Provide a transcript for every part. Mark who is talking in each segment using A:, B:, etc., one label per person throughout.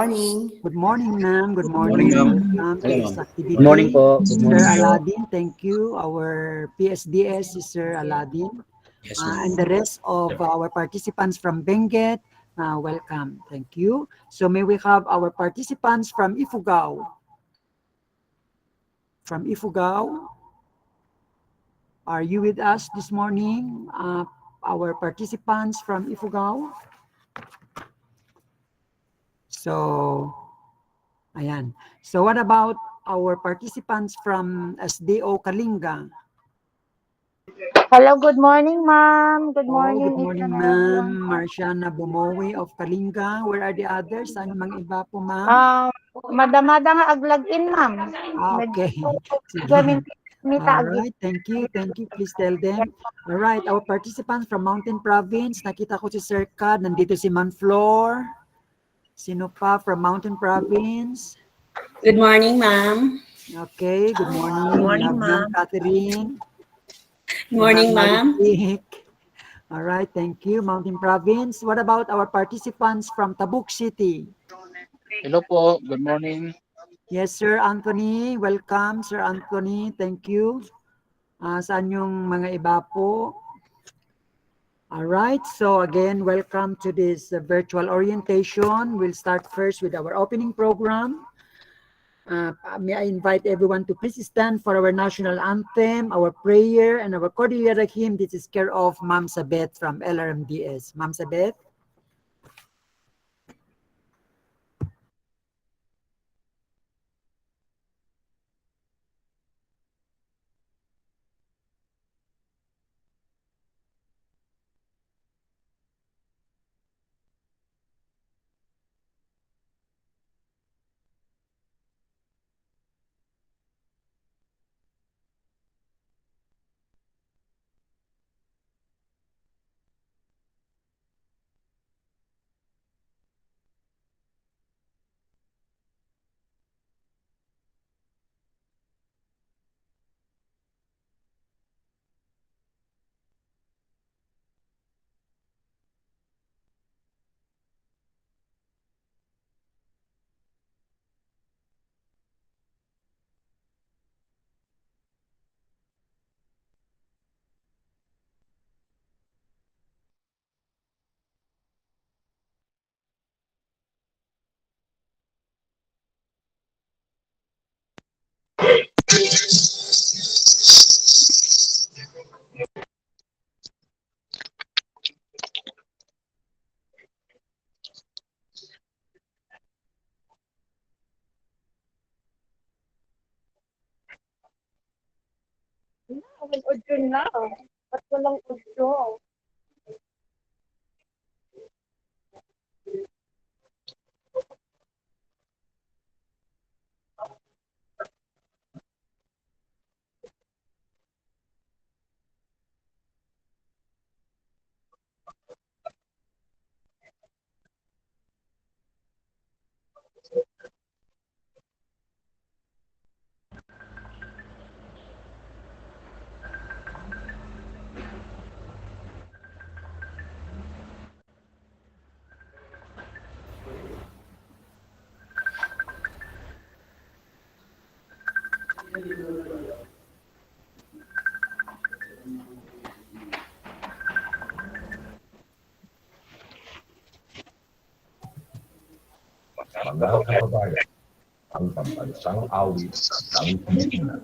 A: Morning.
B: Good morning, ma'am. Good
C: Good morning,
B: morning.
C: ma'am.
B: Welcome to
C: Hello,
B: this
C: ma'am.
B: activity.
C: Good morning po. Good
B: Sir
C: morning po.
B: Aladdin, thank you. Our PSDS is Sir Aladdin.
C: Yes,
B: And
C: ma'am.
B: the rest of our participants from Benguet, welcome. Thank you. So may we have our participants from Ifugao. From Ifugao, are you with us this morning? Our participants from Ifugao. So, ayan. So what about our participants from SDO Kalinga?
D: Hello, good morning, ma'am. Good
B: Oh,
D: morning,
B: good
D: each
B: morning,
D: and
B: ma'am.
D: everyone.
B: Marciana Bumowi of Kalinga. Where are the others? Ano mang iba po, ma'am?
D: Madamada nga aglagin, ma'am.
B: Okay. Sige.
D: Minta
B: All
D: agi.
B: right. Thank you. Thank you. Please tell them. All right. Our participants from Mountain Province. Nakita ko si Sir Kad. Nandito si Manflor. Sino pa from Mountain Province?
A: Good morning, ma'am.
B: Okay. Good morning.
A: Morning,
B: Love
A: ma'am.
B: ng Catherine.
A: Good morning, ma'am.
B: Marisik. All right. Thank you. Mountain Province. What about our participants from Tabuk City?
E: Hello po, good morning.
B: Yes, Sir Anthony. Welcome, Sir Anthony. Thank you. Saan yung mga iba po? All right. So again, welcome to this virtual orientation. We'll start first with our opening program. May I invite everyone to please stand for our national anthem, our prayer, and our Cordillera hymn. This is care of Ma'am Sabeth from LRMDS. Ma'am Sabeth.
D: Audio na. Ba't walang audio?
F: Mga kababayan, ang pambansang awit ng Pilipinas.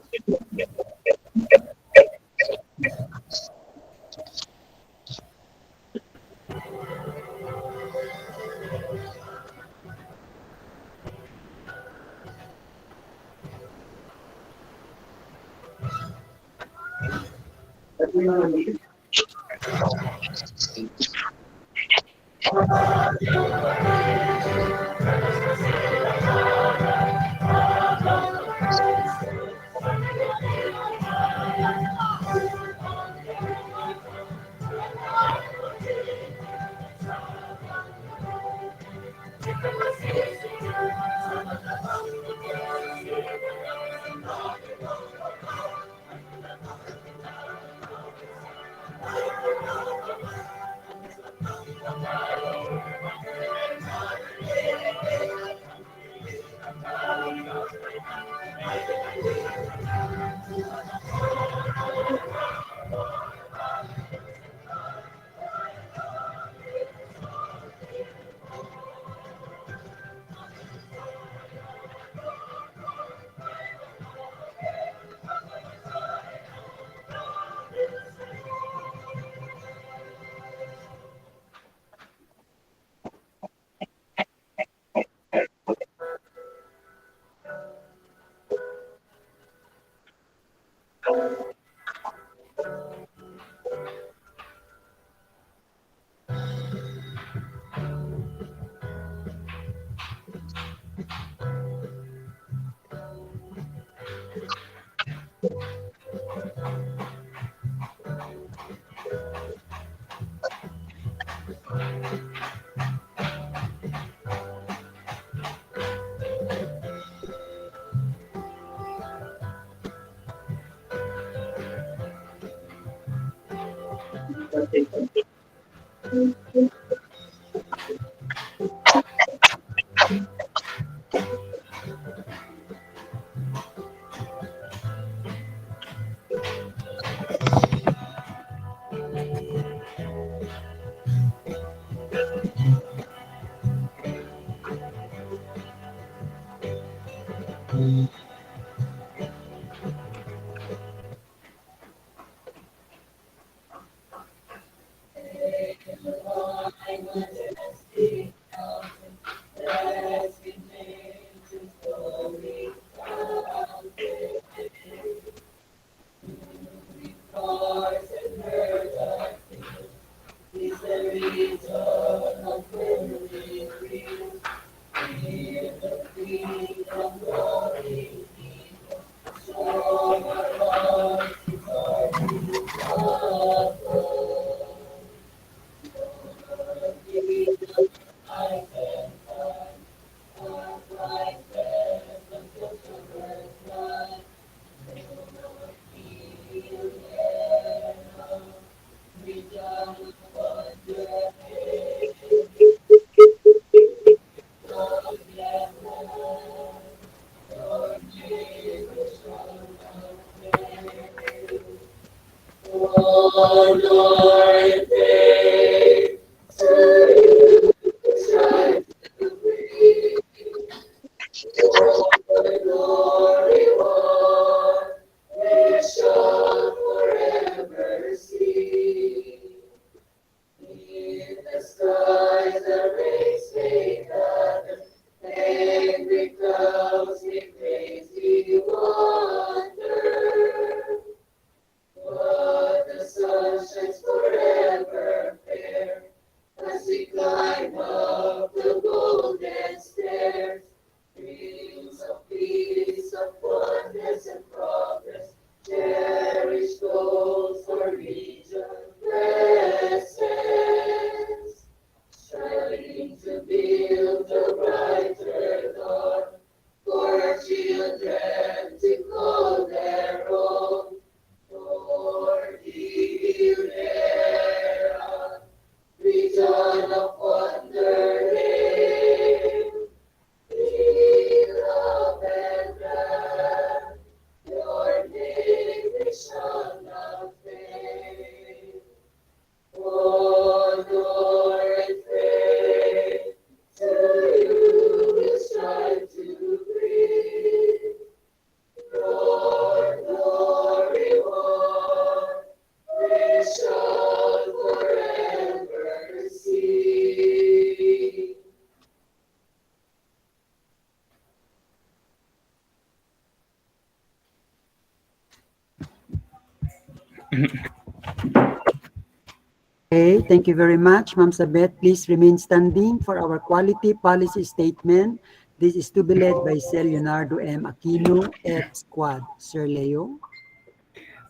B: Okay, thank you very much, Ma'am Sabet. Please remain standing for our quality policy statement. This is to be led by Sir Leonardo M. Aquino, F Squad. Sir Leo.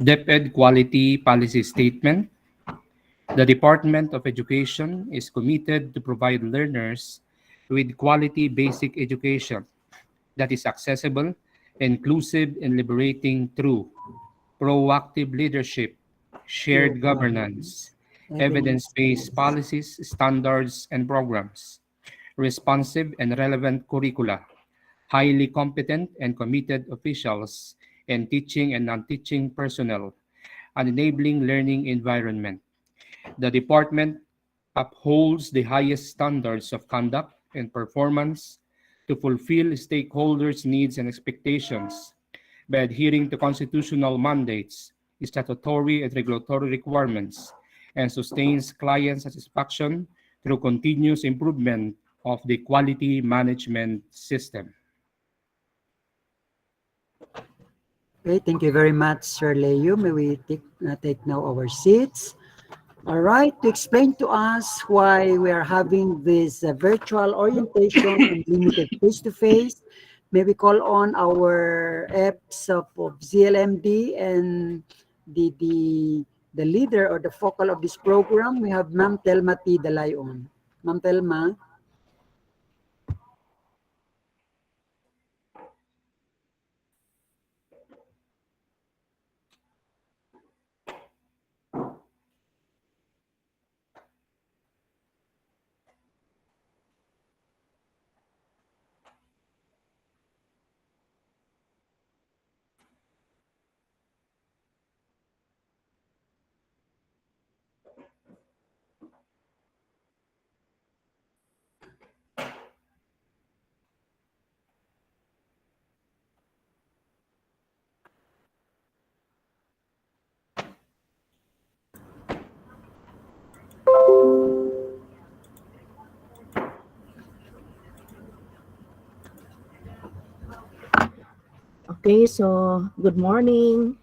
C: DepEd Quality Policy Statement. The Department of Education is committed to provide learners with quality basic education that is accessible, inclusive, and liberating through proactive leadership, shared governance, evidence-based policies, standards, and programs, responsive and relevant curricula, highly competent and committed officials, and teaching and non-teaching personnel, an enabling learning environment. The department upholds the highest standards of conduct and performance to fulfill stakeholders' needs and expectations by adhering to constitutional mandates, statutory and regulatory requirements, and sustains client satisfaction through continuous improvement of the quality management system.
B: Okay, thank you very much, Sir Leo. May we take now our seats. All right, to explain to us why we are having this virtual orientation and limited face-to-face, may we call on our EPs of ZLMD and the leader or the focal of this program. We have Ma'am Telma T. Dalayon. Ma'am Telma.
G: Okay, so good morning.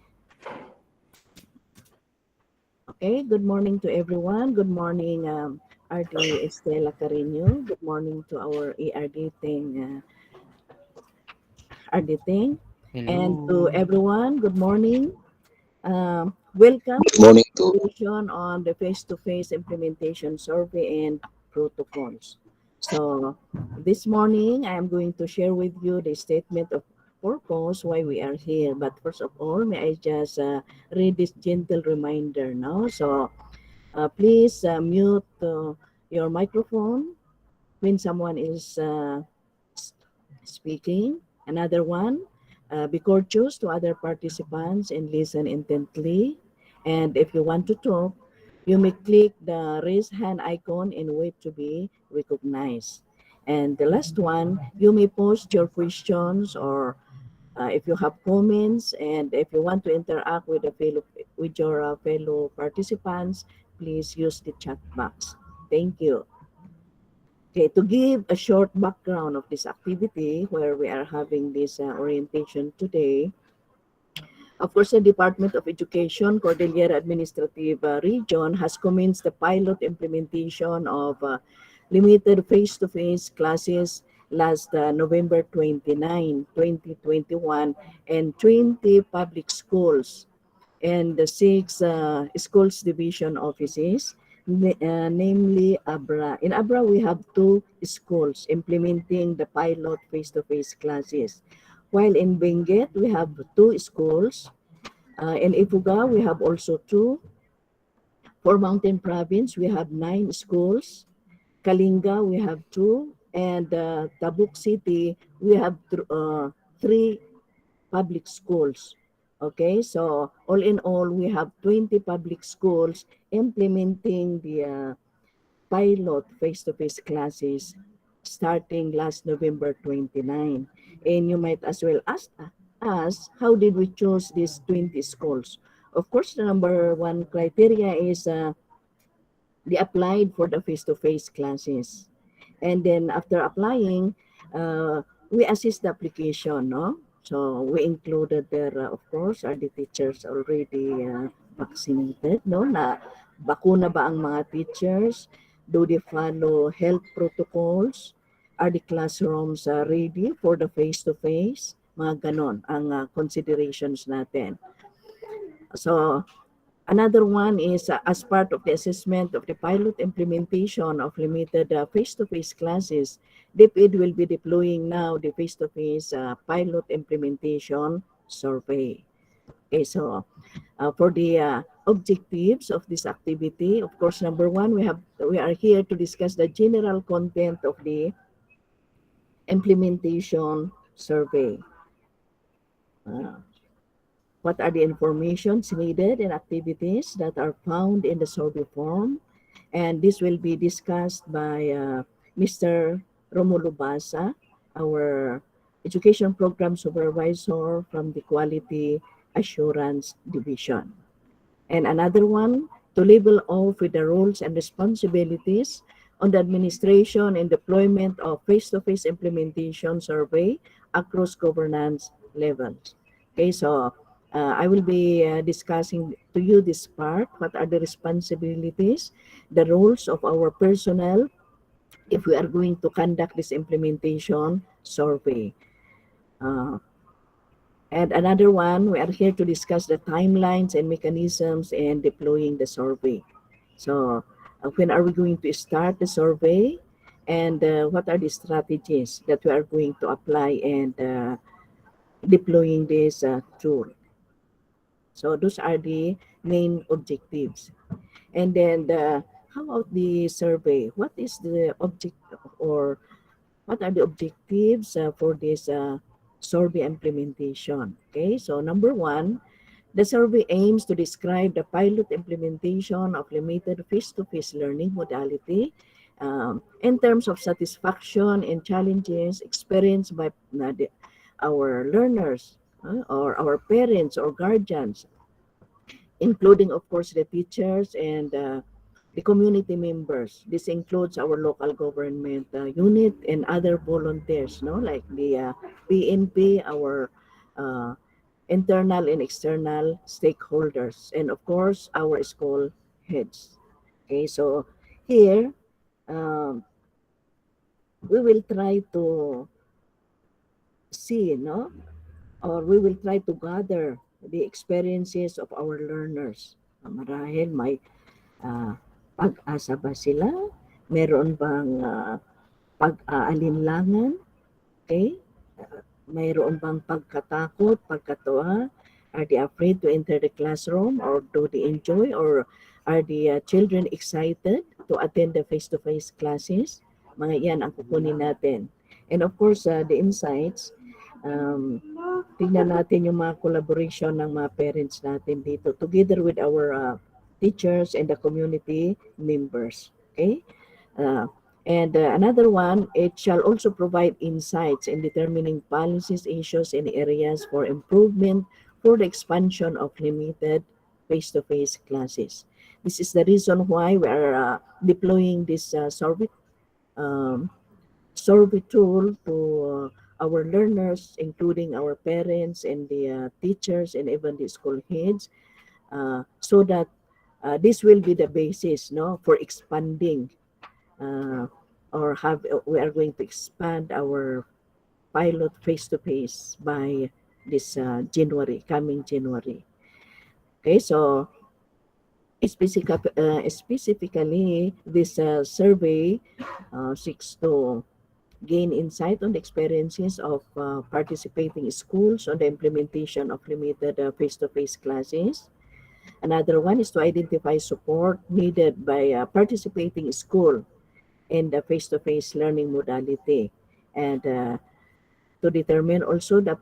G: Okay, good morning to everyone. Good morning, RD Estela Carino. Good morning to our ARD thing, RD thing. And to everyone, good morning. Welcome to the
E: Morning to
G: presentation on the face-to-face implementation survey and protocols. So this morning, I am going to share with you the statement of purpose why we are here. But first of all, may I just read this gentle reminder now. So please mute your microphone when someone is speaking. Another one, be courteous to other participants and listen intently. And if you want to talk, you may click the raise hand icon and wait to be recognized. And the last one, you may post your questions or if you have comments, and if you want to interact with your fellow participants, please use the chat box. Thank you. Okay, to give a short background of this activity where we are having this orientation today, of course, the Department of Education, Cordillera Administrative Region has commenced the pilot implementation of limited face-to-face classes last November 29, 2021, and 20 public schools and the 6 schools division offices, namely Abra. In Abra, we have 2 schools implementing the pilot face-to-face classes. While in Benguet, we have 2 schools. In Ifuga, we have also 2. For Mountain Province, we have 9 schools. Kalinga, we have 2. And Tabuk City, we have 3 public schools. Okay, so all in all, we have 20 public schools implementing the pilot face-to-face classes starting last November 29. And you might as well ask us, how did we choose these 20 schools? Of course, the number one criteria is they applied for the face-to-face classes. And then after applying, we assist the application, no? So we included there, of course, are the teachers already vaccinated, no? Na bakuna ba ang mga teachers? Do they follow health protocols? Are the classrooms ready for the face-to-face? Mga ganon ang considerations natin. So another one is as part of the assessment of the pilot implementation of limited face-to-face classes, DepEd will be deploying now the face-to-face pilot implementation survey. Okay, so for the objectives of this activity, of course, number one, we are here to discuss the general content of the implementation survey. Uh, what are the informations needed and activities that are found in the survey form? And this will be discussed by Mr. Romulo Basa, our Education Program Supervisor from the Quality Assurance Division. And another one, to level off with the roles and responsibilities on the administration and deployment of face-to-face implementation survey across governance levels. Okay, so I will be discussing to you this part. What are the responsibilities, the roles of our personnel if we are going to conduct this implementation survey. Uh, and another one, we are here to discuss the timelines and mechanisms in deploying the survey. So, when are we going to start the survey? And what are the strategies that we are going to apply and deploying this tool? So, those are the main objectives. And then, how about the survey? What is the object, or what are the objectives for this survey implementation? Okay, so number one, the survey aims to describe the pilot implementation of limited face-to-face learning modality in terms of satisfaction and challenges experienced by our learners or our parents or guardians, including, of course, the teachers and the community members. This includes our local government unit and other volunteers, no, like the PNP, our uh, internal and external stakeholders, and of course, our school heads. Okay, so here um, we will try to see, no, or we will try to gather the experiences of our learners. Marahil may pag-asa ba sila? Meron bang pag-aalinlangan? Okay? Mayroon bang pagkatakot, pagkatuwa? Are they afraid to enter the classroom, or do they enjoy, or are the children excited to attend the face-to-face classes? Mga yan ang kukunin natin. And of course, the insights, tingnan natin yung mga collaboration ng mga parents natin dito together with our teachers and the community members. Okay? And another one, it shall also provide insights in determining policies, issues, and areas for improvement for the expansion of limited face-to-face classes. This is the reason why we are deploying this um, survey tool to our learners, including our parents and the teachers and even the school heads, so that this will be the basis, no, for expanding we are going to expand our pilot face-to-face by this coming January. Okay, so specifically, this survey seeks to gain insight on the experiences of participating schools on the implementation of limited face-to-face classes. Another one is to identify support needed by participating school in the face-to-face learning modality, and to determine also the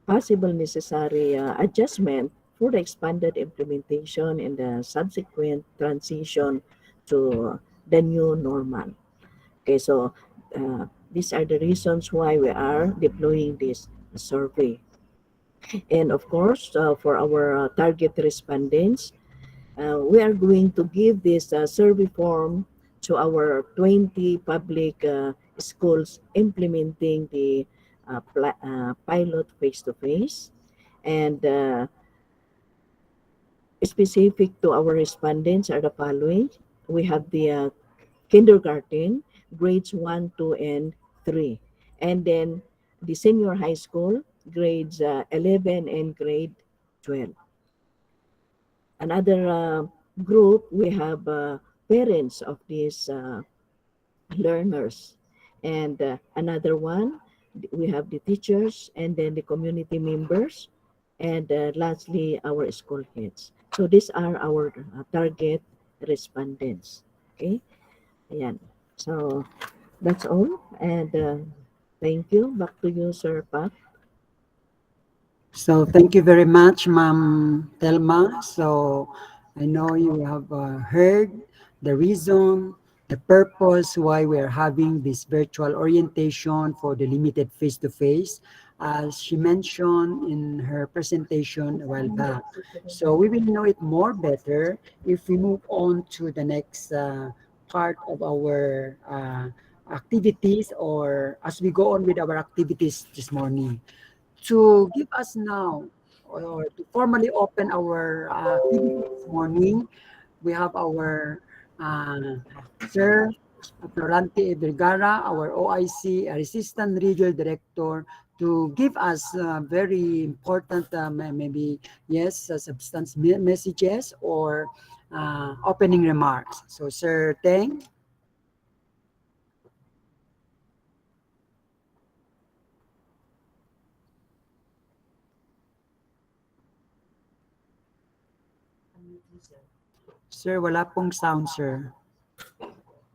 G: possible necessary adjustment for the expanded implementation and the subsequent transition to the new normal. Okay, so these are the reasons why we are deploying this survey. And of course, for our target respondents, we are going to give this survey form to our 20 public schools implementing the pilot face-to-face. And specific to our respondents are the following. We have the kindergarten, grades 1, 2, and 3. And then the senior high school, grades 11 and grade 12. Another group, we have parents of these learners. And another one, we have the teachers, and then the community members, and lastly, our school heads. So these are our target respondents. Okay? Ayan. So that's all. And Thank you. Back to you, Sir Pat.
B: So thank you very much, Ma'am Telma. So I know you have heard the reason, the purpose why we are having this virtual orientation for the limited face-to-face, as she mentioned in her presentation a while back. So we will know it more better if we move on to the next part of our activities, or as we go on with our activities this morning. To give us now, or to formally open our activity this morning, we have our Sir Florante Vergara, our OIC Assistant Regional Director, to give us very important, maybe, yes, substance messages or opening remarks. So, Sir Teng. Sir, wala pong sound, sir.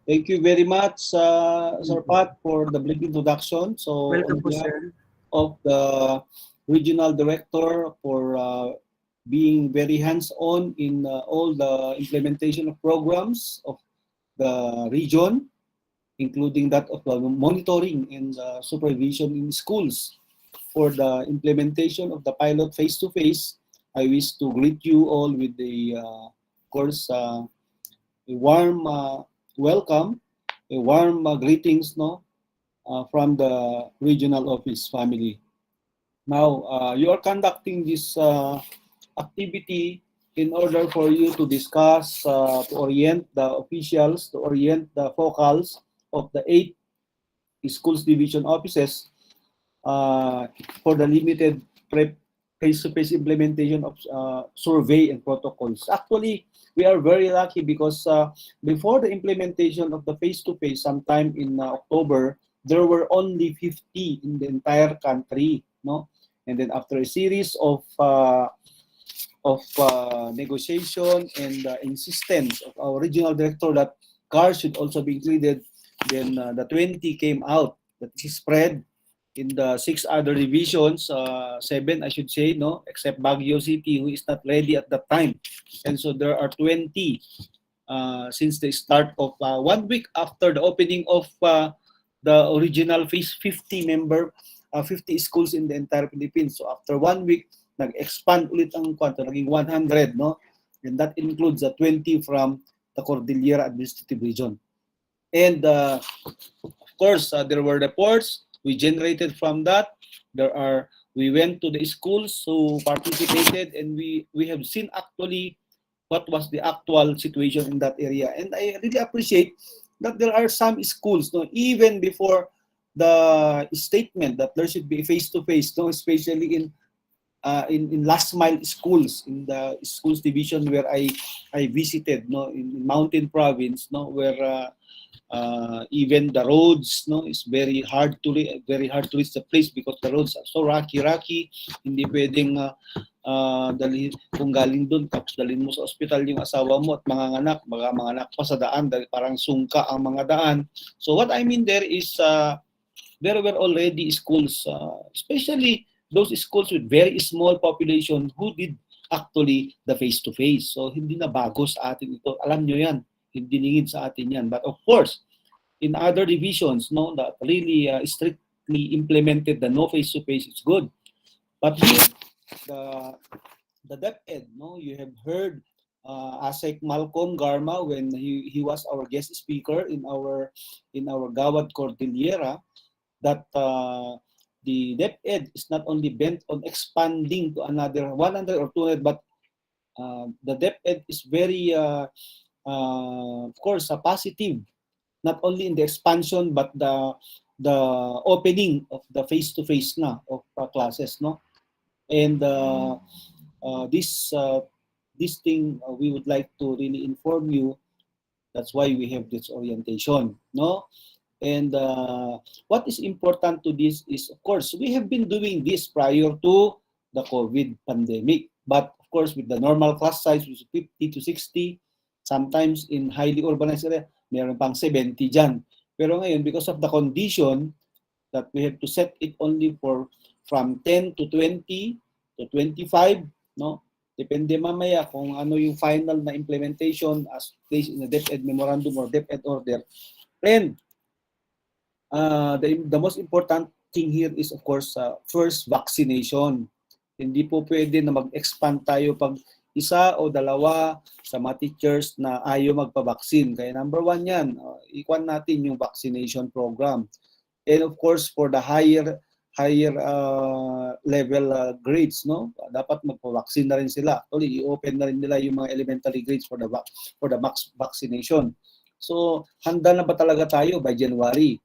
H: Thank you very much, Sir Pat, for the brief introduction. So,
B: Welcome
H: on
B: po,
H: behalf
B: sir.
H: of the regional director for being very hands-on in all the implementation of programs of the region, including that of the monitoring and supervision in schools for the implementation of the pilot face-to-face. I wish to greet you all with of course, a warm welcome, a warm greetings, no, from the regional office family. Now, you are conducting this activity in order for you to discuss, to orient the officials, to orient the focals of the 8 schools division offices for the limited face-to-face implementation of survey and protocols. Actually, we are very lucky because before the implementation of the face-to-face sometime in October, there were only 50 in the entire country, no? And then after a series of negotiation and insistence of our regional director that cars should also be included, then the 20 came out. That is spread in the 6 other divisions, 7 I should say, no, except Baguio City, who is not ready at that time. And so there are 20 since the start of 1 week after the opening of the original phase 50 schools in the entire Philippines. So after 1 week, nag-expand ulit ang kwento, naging 100, no? And that includes the 20 from the Cordillera Administrative Region. And of course, there were reports we generated from that. We went to the schools who participated, and we have seen actually what was the actual situation in that area. And I really appreciate that there are some schools, no, even before the statement that there should be face-to-face, no, especially in last mile schools, in the schools division where I visited, no, in Mountain Province, no, where even the roads, no, is very hard to reach the place because the roads are so rocky. Hindi pwedeng dalhin, kung galing doon tapos dalhin mo sa ospital yung asawa mo at manganganak pa sa daan dahil parang sungka ang mga daan. So what I mean there is there were already schools, especially those schools with very small population who did actually the face-to-face. So hindi na bago sa atin ito. Alam nyo yan. Hindi lingid sa atin yan. But of course, in other divisions, no, that really strictly implemented the no face-to-face, it's good. But here, the DepEd, no, you have heard Asek Malcolm Garma when he was our guest speaker in our Gawad Cordillera, that the DepEd is not only bent on expanding to another 100 or 200, but the DepEd is very, of course, positive, not only in the expansion, but the opening of the face-to-face na of classes, no? And this thing we would like to really inform you. That's why we have this orientation, no? And what is important to this is, of course, we have been doing this prior to the COVID pandemic. But of course, with the normal class size, which is 50 to 60, sometimes in highly urbanized area, meron pang 70 dyan. Pero ngayon, because of the condition, that we have to set it only for from 10 to 20 to 25, no? Depende mamaya kung ano yung final na implementation as placed in the DepEd memorandum or DepEd order. And the most important thing here is of course first vaccination. Hindi po pwede na mag-expand tayo pag isa o dalawa sa mga teachers na ayaw magpa-vaccine. Kaya number one yan, ikuan natin yung vaccination program. And of course, for the higher level grades, no, dapat magpa-vaccine na rin sila. Actually, i-open na rin nila yung mga elementary grades for the max vaccination. So, handa na ba talaga tayo by January?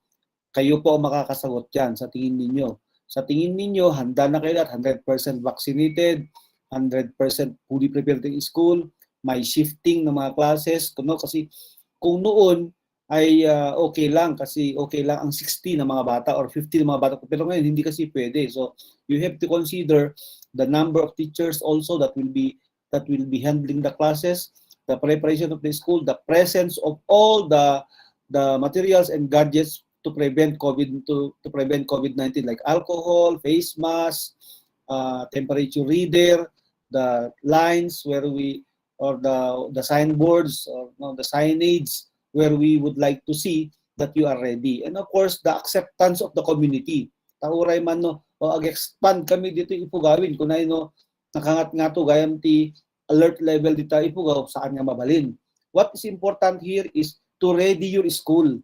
H: Kayo po ang makakasagot yan sa tingin ninyo. Sa tingin ninyo, handa na kayo lahat, 100% vaccinated, 100% fully prepared in school, may shifting ng mga classes, no? Kasi kung noon ay okay lang kasi okay lang ang 60 na mga bata or 50 na mga bata, pero ngayon hindi kasi pwede. So you have to consider the number of teachers also that will be handling the classes, the preparation of the school, the presence of all the materials and gadgets to prevent COVID-19 like alcohol, face mask, temperature reader, the lines where we or the signboards or the signage where we would like to see that you are ready. And of course, the acceptance of the community. Tauray man no, o ag-expand kami dito ipugawin kung na no nakangat nga to GMT alert level dito ipugaw saan nga mabalin. What is important here is to ready your school.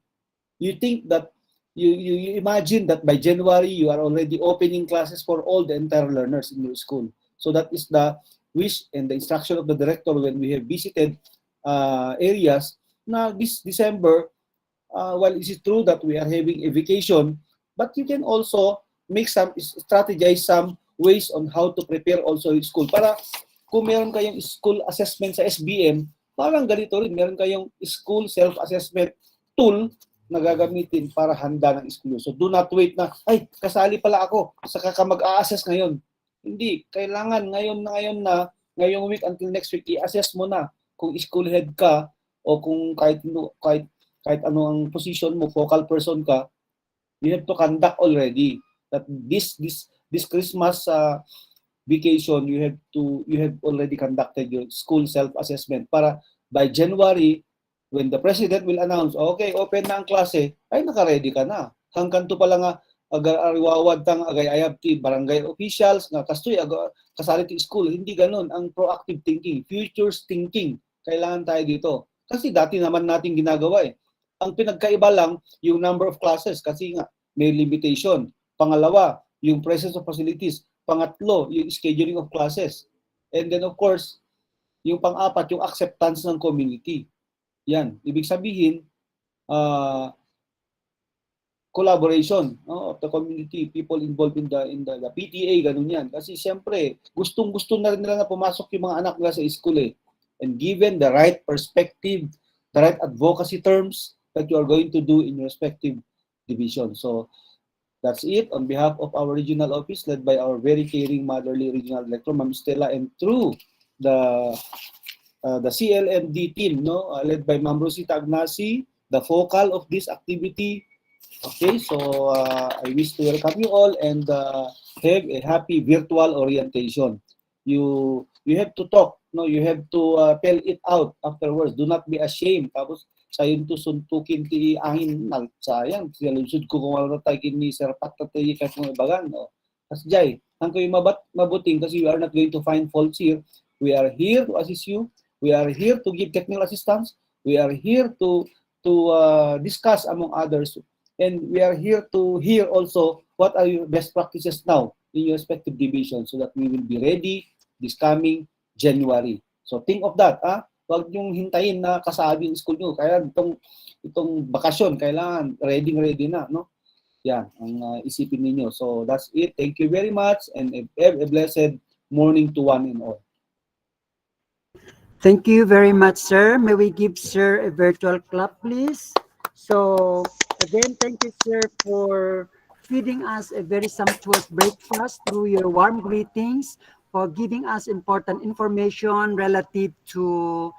H: You think that you imagine that by January you are already opening classes for all the entire learners in your school. So that is the wish and the instruction of the director when we have visited areas na this December, while it is true that we are having a vacation, but you can also strategize some ways on how to prepare also your school. Para kung meron kayong school assessment sa SBM, parang ganito rin, meron kayong school self-assessment tool na gagamitin para handa ng school. So do not wait na, ay, kasali pala ako, saka ka mag-a-assess ngayon. Hindi, kailangan ngayong week until next week, i-assess mo na kung school head ka o kung kahit ano ang position mo, focal person ka, you have to conduct already that this Christmas vacation you have already conducted your school self-assessment para by January when the president will announce, okay, open na ang klase, ay naka-ready ka na. Hanggang to pala nga ariwawad tang agay-ayab ti barangay officials nga kastoy kasali ti school. Hindi ganun ang proactive thinking, futures thinking. Kailangan tayo dito. Kasi dati naman natin ginagawa eh. Ang pinagkaiba lang yung number of classes kasi nga may limitation. Pangalawa, yung presence of facilities. Pangatlo, yung scheduling of classes. And then of course, yung pang-apat, yung acceptance ng community. Yan. Ibig sabihin, collaboration of the community, people involved in the PTA, ganun yan. Kasi siyempre, gustong-gusto na rin nila na pumasok yung mga anak nila sa school eh. And given the right perspective, the right advocacy terms that you are going to do in your respective division. So that's it on behalf of our regional office led by our very caring motherly regional director, Ma'am Stella, and through the CLMD team, led by Ma'am Rosita Agnasi, the focal of this activity. Okay, so I wish to welcome you all and have a happy virtual orientation. You have to talk, you have to tell it out afterwards. Do not be ashamed. Tapos sayon to suntukin ti angin nal sayang silusud ko kung wala tayo kini Sir Pat tayo kahit mga ibagan. As jay, ang kayo mabuting kasi we are not going to find faults here. We are here to assist you. We are here to give technical assistance. We are here to discuss among others. And we are here to hear also what are your best practices now in your respective division so that we will be ready this coming January. So think of that, Huwag niyong hintayin na kasabi yung school niyo. Kaya itong bakasyon, kailangan ready na, no? Yan, ang isipin ninyo. So that's it. Thank you very much and have a blessed morning to one and all.
B: Thank you very much, sir. May we give sir a virtual clap, please? So again, thank you, sir, for feeding us a very sumptuous breakfast through your warm greetings, for giving us important information relative to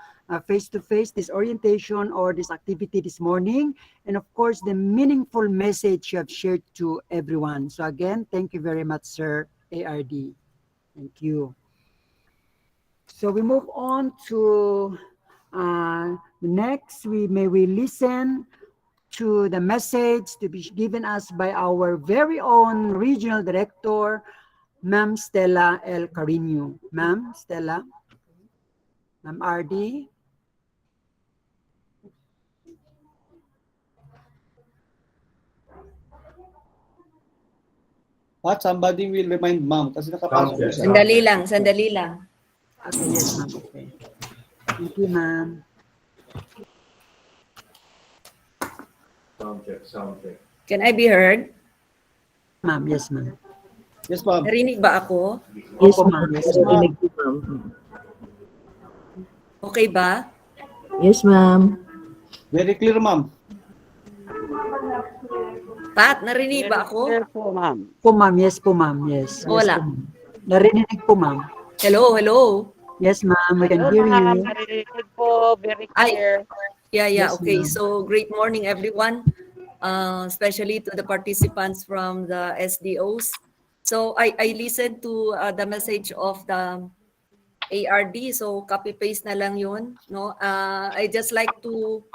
B: face-to-face this orientation or this activity this morning, and of course the meaningful message you have shared to everyone. So again, thank you very much, Sir ARD. Thank you. So we move on to next. We listen to the message to be given us by our very own regional director, Ma'am Stella L. Carino. Ma'am Stella, Ma'am RD.
H: What? Somebody will remind ma'am kasi nakapasok
F: Sound check,
H: siya.
A: Sandali lang, sandali lang.
B: Okay, yes, ma'am. Okay. Thank you, ma'am.
F: Sound check, sound check.
A: Can I be heard?
B: Ma'am, yes, ma'am.
H: Yes, ma'am.
A: Narinig ba ako?
G: Yes,
B: Opo,
G: ma'am.
B: ma'am.
G: Yes, narinig ko, ma'am.
A: Okay ba?
G: Yes, ma'am.
H: Very clear, ma'am.
A: Pat, narinig ba ako?
B: Po, ma'am. Yes po, ma'am. Yes. Yes
A: Wala.
B: po, ma'am. Narinig po, ma'am.
A: Hello, hello.
B: Yes, ma'am. We can hear you.
D: Narinig po, very
A: Ay,
D: clear.
A: yeah,
B: Yes,
A: okay.
B: ma'am.
A: So, great morning, everyone, especially to the participants from the SDOs. So, I listened to the message of the ARD, so copy-paste na lang yun. No? I just like to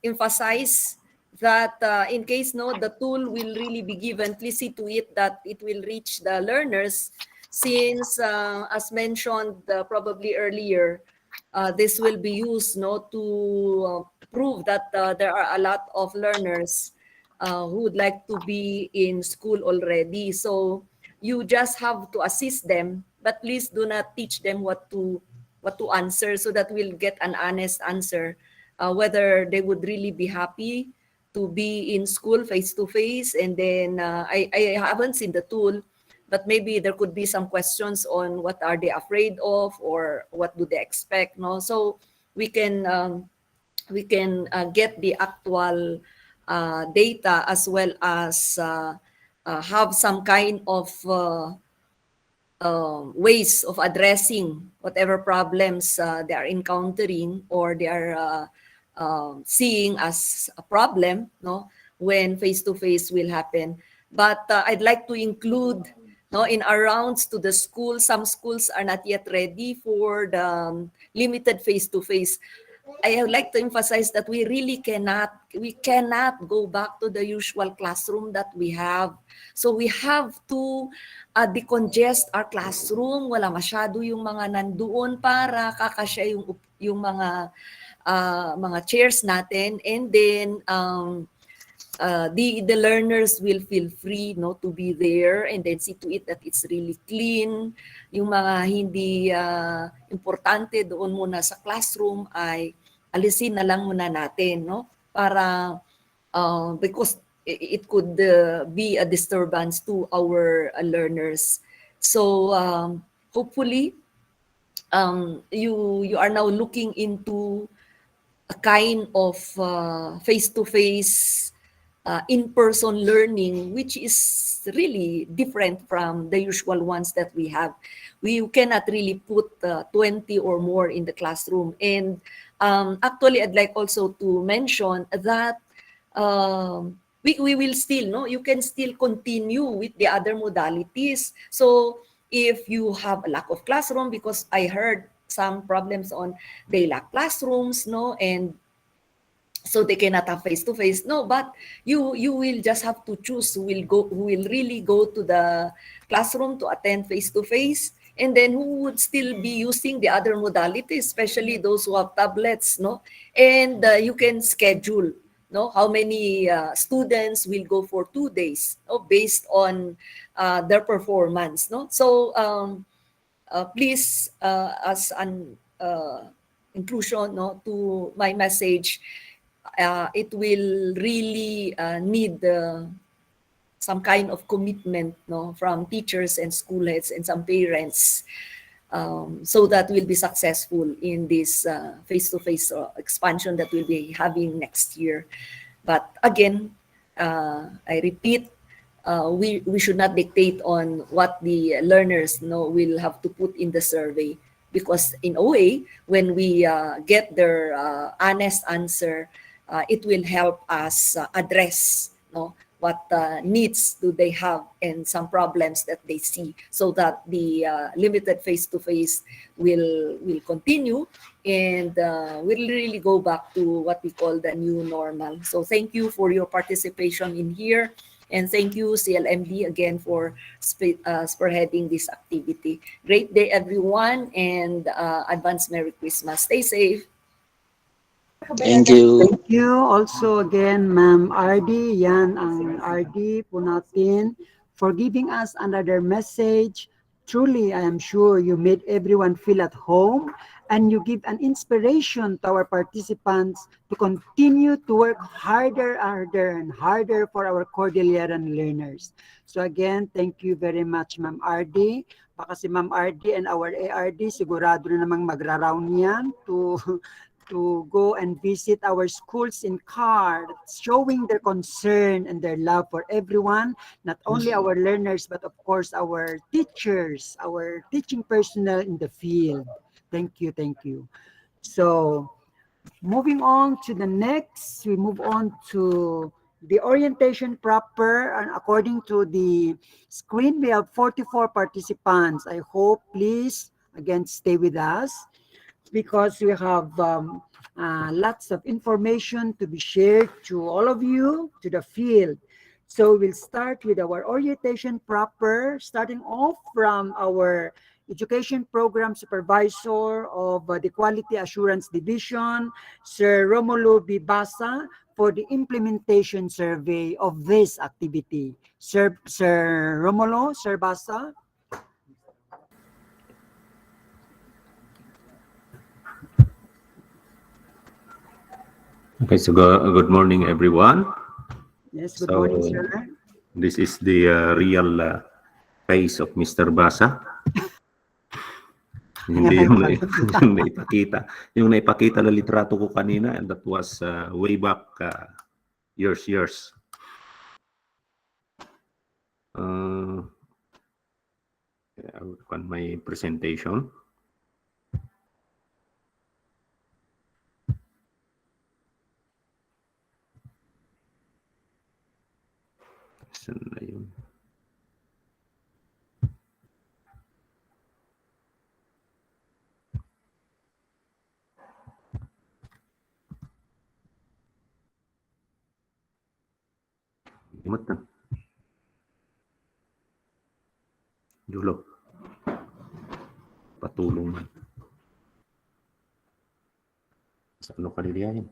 A: emphasize that in case the tool will really be given, please see to it that it will reach the learners since, as mentioned probably earlier, this will be used to prove that there are a lot of learners who would like to be in school already. So you just have to assist them, but please do not teach them what to answer so that we'll get an honest answer, whether they would really be happy to be in school face to face. And then I haven't seen the tool, but maybe there could be some questions on what are they afraid of or what do they expect. No, so we can get the actual data as well as have some kind of ways of addressing whatever problems they are encountering or they are seeing as a problem, when face-to-face will happen. But I'd like to include, in our rounds to the school, some schools are not yet ready for the limited face-to-face. I would like to emphasize that we cannot go back to the usual classroom that we have. So we have to decongest our classroom. Wala masyado yung mga nandoon para kakasya yung mga chairs natin, and then the learners will feel free to be there, and then see to it that it's really clean. Yung mga hindi importante doon muna sa classroom ay alisin na lang muna natin, para because it could be a disturbance to our learners. So hopefully you are now looking into a kind of face-to-face in-person learning, which is really different from the usual ones that we have. We cannot really put 20 or more in the classroom. And actually, I'd like also to mention that we will still, you can still continue with the other modalities. So if you have a lack of classroom, because I heard some problems on they lack classrooms, and so they cannot have face-to-face. No, but you will just have to choose who will really go to the classroom to attend face-to-face, and then who would still be using the other modalities, especially those who have tablets, and you can schedule how many students will go for 2 days, based on their performance. So please, as an inclusion to my message, it will really need some kind of commitment from teachers and school heads and some parents, so that we'll be successful in this face-to-face expansion that we'll be having next year. But again, I repeat, we should not dictate on what the learners will have to put in the survey. because in a way, when we get their honest answer, it will help us address, no, what needs do they have and some problems that they see, so that the limited face-to-face will continue, and we'll really go back to what we call the new normal. So thank you for your participation in here, and thank you, CLMD, again for spearheading this activity. Great day, everyone, and advance Merry Christmas. Stay safe.
E: Thank you.
B: Thank you also again, Ma'am RD. Yan ang RD po natin for giving us another message. Truly, I am sure you made everyone feel at home and you give an inspiration to our participants to continue to work harder, and harder for our Cordilleran learners. So again, thank you very much, Ma'am RD. Baka si Ma'am RD and our ARD sigurado na namang magra-round yan to go and visit our schools in car, showing their concern and their love for everyone, not only our learners, but of course our teachers, our teaching personnel in the field. Thank you, thank you. So moving on to the next, we move on to the orientation proper, and according to the screen, we have 44 participants. I hope, please, again, stay with us, because we have lots of information to be shared to all of you, to the field. So we'll start with our orientation proper, starting off from our Education Program Supervisor of the Quality Assurance Division, Sir Romulo Bibasa, for the implementation survey of this activity. Sir Romulo, Sir Basa.
I: Okay, so good morning, everyone.
B: Yes, good morning, sir.
I: This is the real face of Mr. Basa. Hindi yung, yung naipakita. Yung naipakita na litrato ko kanina, and that was way back years. On my presentation. Saan na yun? Imot na. Julo. Patulong man. Sa ano kaniliyahin?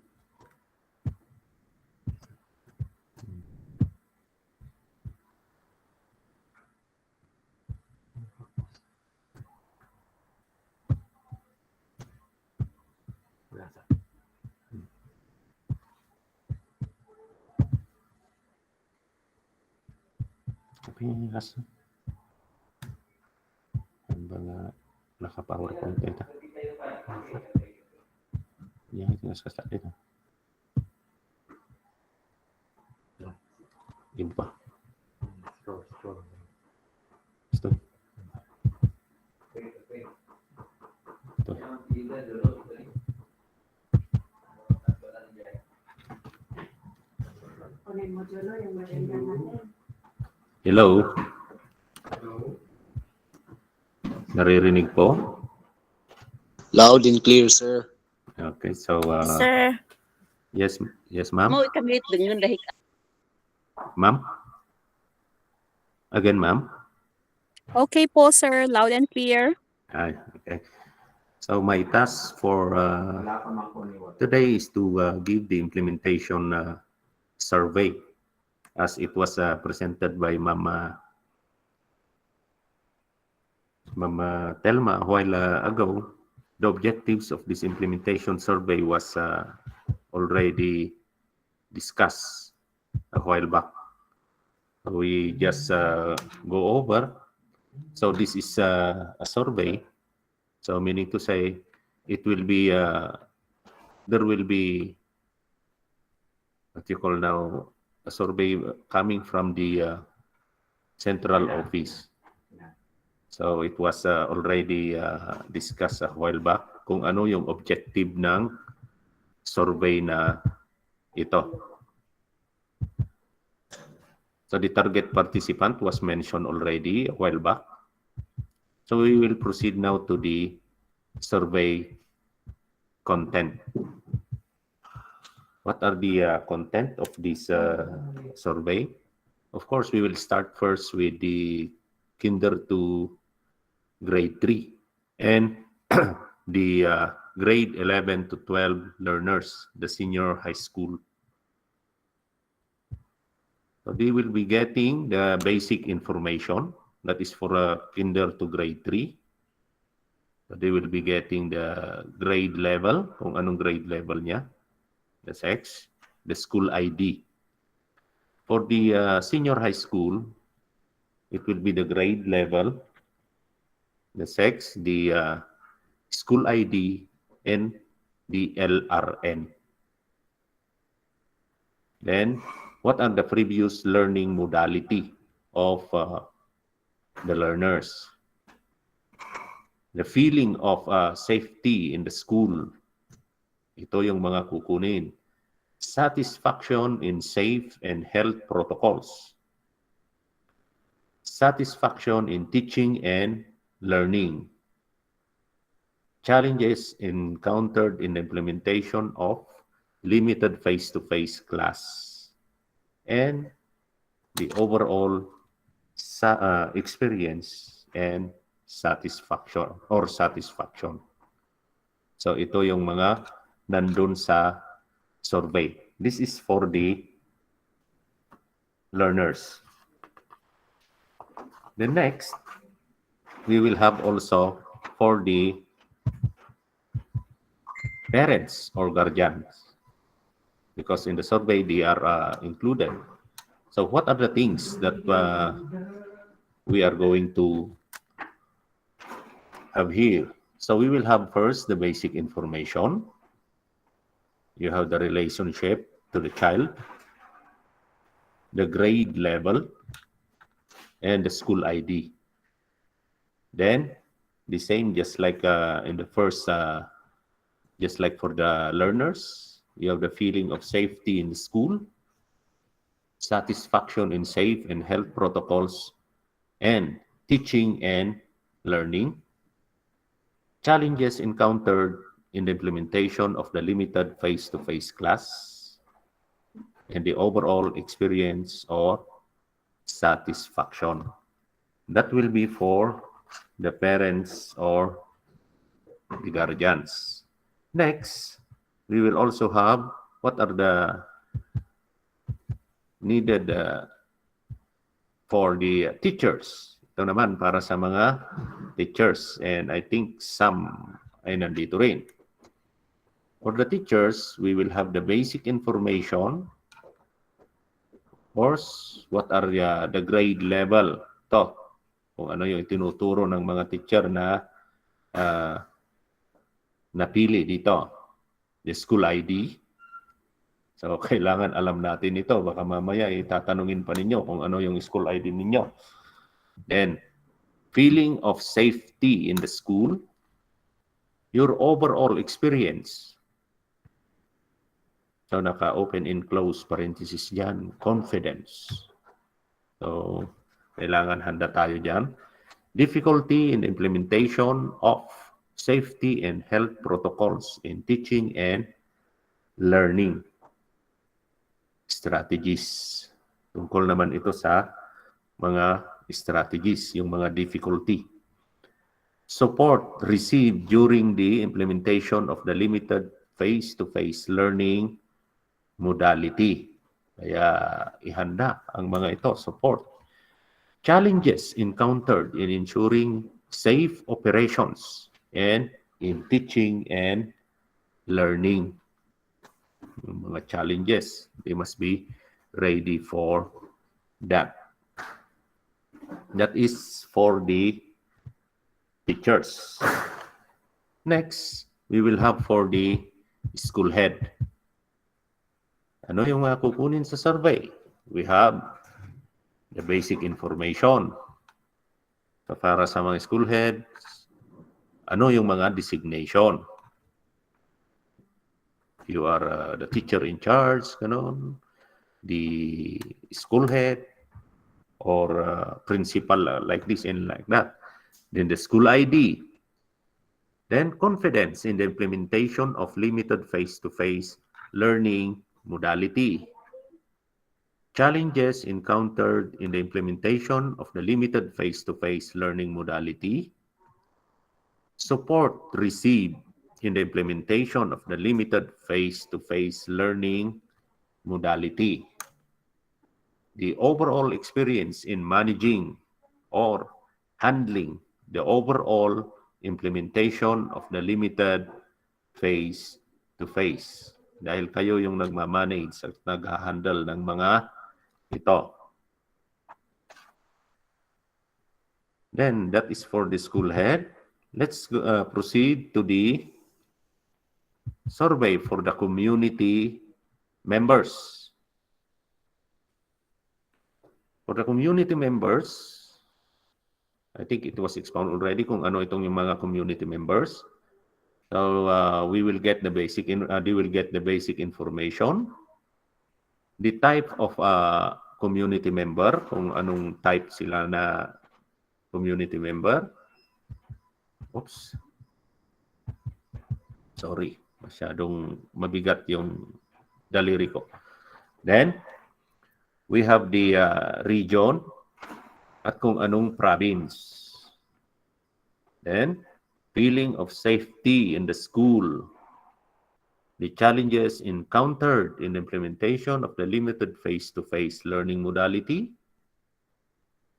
I: Okay, last. Ang mga naka-PowerPoint ito. Yan, nasa dito. Yung pa. Ito. Ito. Hello? Naririnig po?
E: Loud and clear, sir.
I: Okay, so
J: Sir,
I: yes, ma'am.
J: mau itamit dengan dahil
I: Ma'am? Again, ma'am?
J: okay po, sir. Loud and clear.
I: Okay. So my task for today is to give the implementation survey as it was presented by Mama Telma a while ago. The objectives of this implementation survey was already discussed a while back. We just go over. So this is a survey. So meaning to say, it will be there will be what you call now a survey coming from the central office. So it was already discussed a while back kung ano yung objective ng survey na ito. So the target participant was mentioned already a while back. So we will proceed now to the survey content. What are the content of this survey? Of course, we will start first with the kinder to grade 3 and the grade 11 to 12 learners, the senior high school. So they will be getting the basic information that is for kinder to grade 3. So they will be getting the grade level, kung anong grade level niya, the sex, the school ID. For the senior high school, it will be the grade level, the sex, the school ID, and the LRN. Then, what are the previous learning modality of the learners? The feeling of safety in the school. Ito yung mga kukunin. Satisfaction in safe and health protocols. Satisfaction in teaching and learning. Challenges encountered in the implementation of limited face-to-face class. And the overall experience and satisfaction or satisfaction. So ito yung mga nandun sa survey. This is for the learners. The next, we will have also for the parents or guardians, because in the survey they are included. So what are the things that we are going to have here? So we will have first the basic information. You have the relationship to the child, the grade level, and the school ID. Then the same, just like in the first, just like for the learners, you have the feeling of safety in the school, satisfaction in safe and health protocols, and teaching and learning. Challenges encountered in the implementation of the limited face-to-face class, and the overall experience or satisfaction. That will be for the parents or the guardians. Next, we will also have what are the needed for the teachers. Ito naman para sa mga teachers, and I think some ay nandito rin. For the teachers, we will have the basic information. Of course, what are the grade level? Ito, kung ano yung tinuturo ng mga teacher na napili dito. The school ID. So, kailangan alam natin ito. Baka mamaya itatanungin pa ninyo kung ano yung school ID ninyo. Then, feeling of safety in the school. Your overall experience. So, naka-open and close parenthesis dyan. Confidence. So, kailangan handa tayo dyan. Difficulty in implementation of safety and health protocols in teaching and learning. Strategies. Tungkol naman ito sa mga strategies, yung mga difficulty. Support received during the implementation of the limited face-to-face learning modality. Kaya ihanda ang mga ito, support. Challenges encountered in ensuring safe operations and in teaching and learning. Yung mga challenges, they must be ready for that. That is for the teachers. Next, we will have for the school head. Ano yung kukunin sa survey? We have the basic information. So para sa mga school heads, ano yung mga designation? You are the teacher in charge, ganon, the school head, or principal, like this and like that. Then the school ID. Then confidence in the implementation of limited face-to-face learning modality. Challenges encountered in the implementation of the limited face-to-face learning modality. Support received in the implementation of the limited face-to-face learning modality. The overall experience in managing or handling the overall implementation of the limited face-to-face. Dahil kayo yung nagmamanage at nag-handle ng mga ito. Then, that is for the school head. Let's proceed to the survey for the community members. For the community members, I think it was expounded already kung ano itong yung mga community members. So we will get the basic. They will get the basic information. The type of community member, kung anong type sila na community member. Oops. Sorry, masyadong mabigat yung daliri ko. Then we have the region at kung anong province. Then, feeling of safety in the school. The challenges encountered in the implementation of the limited face-to-face learning modality.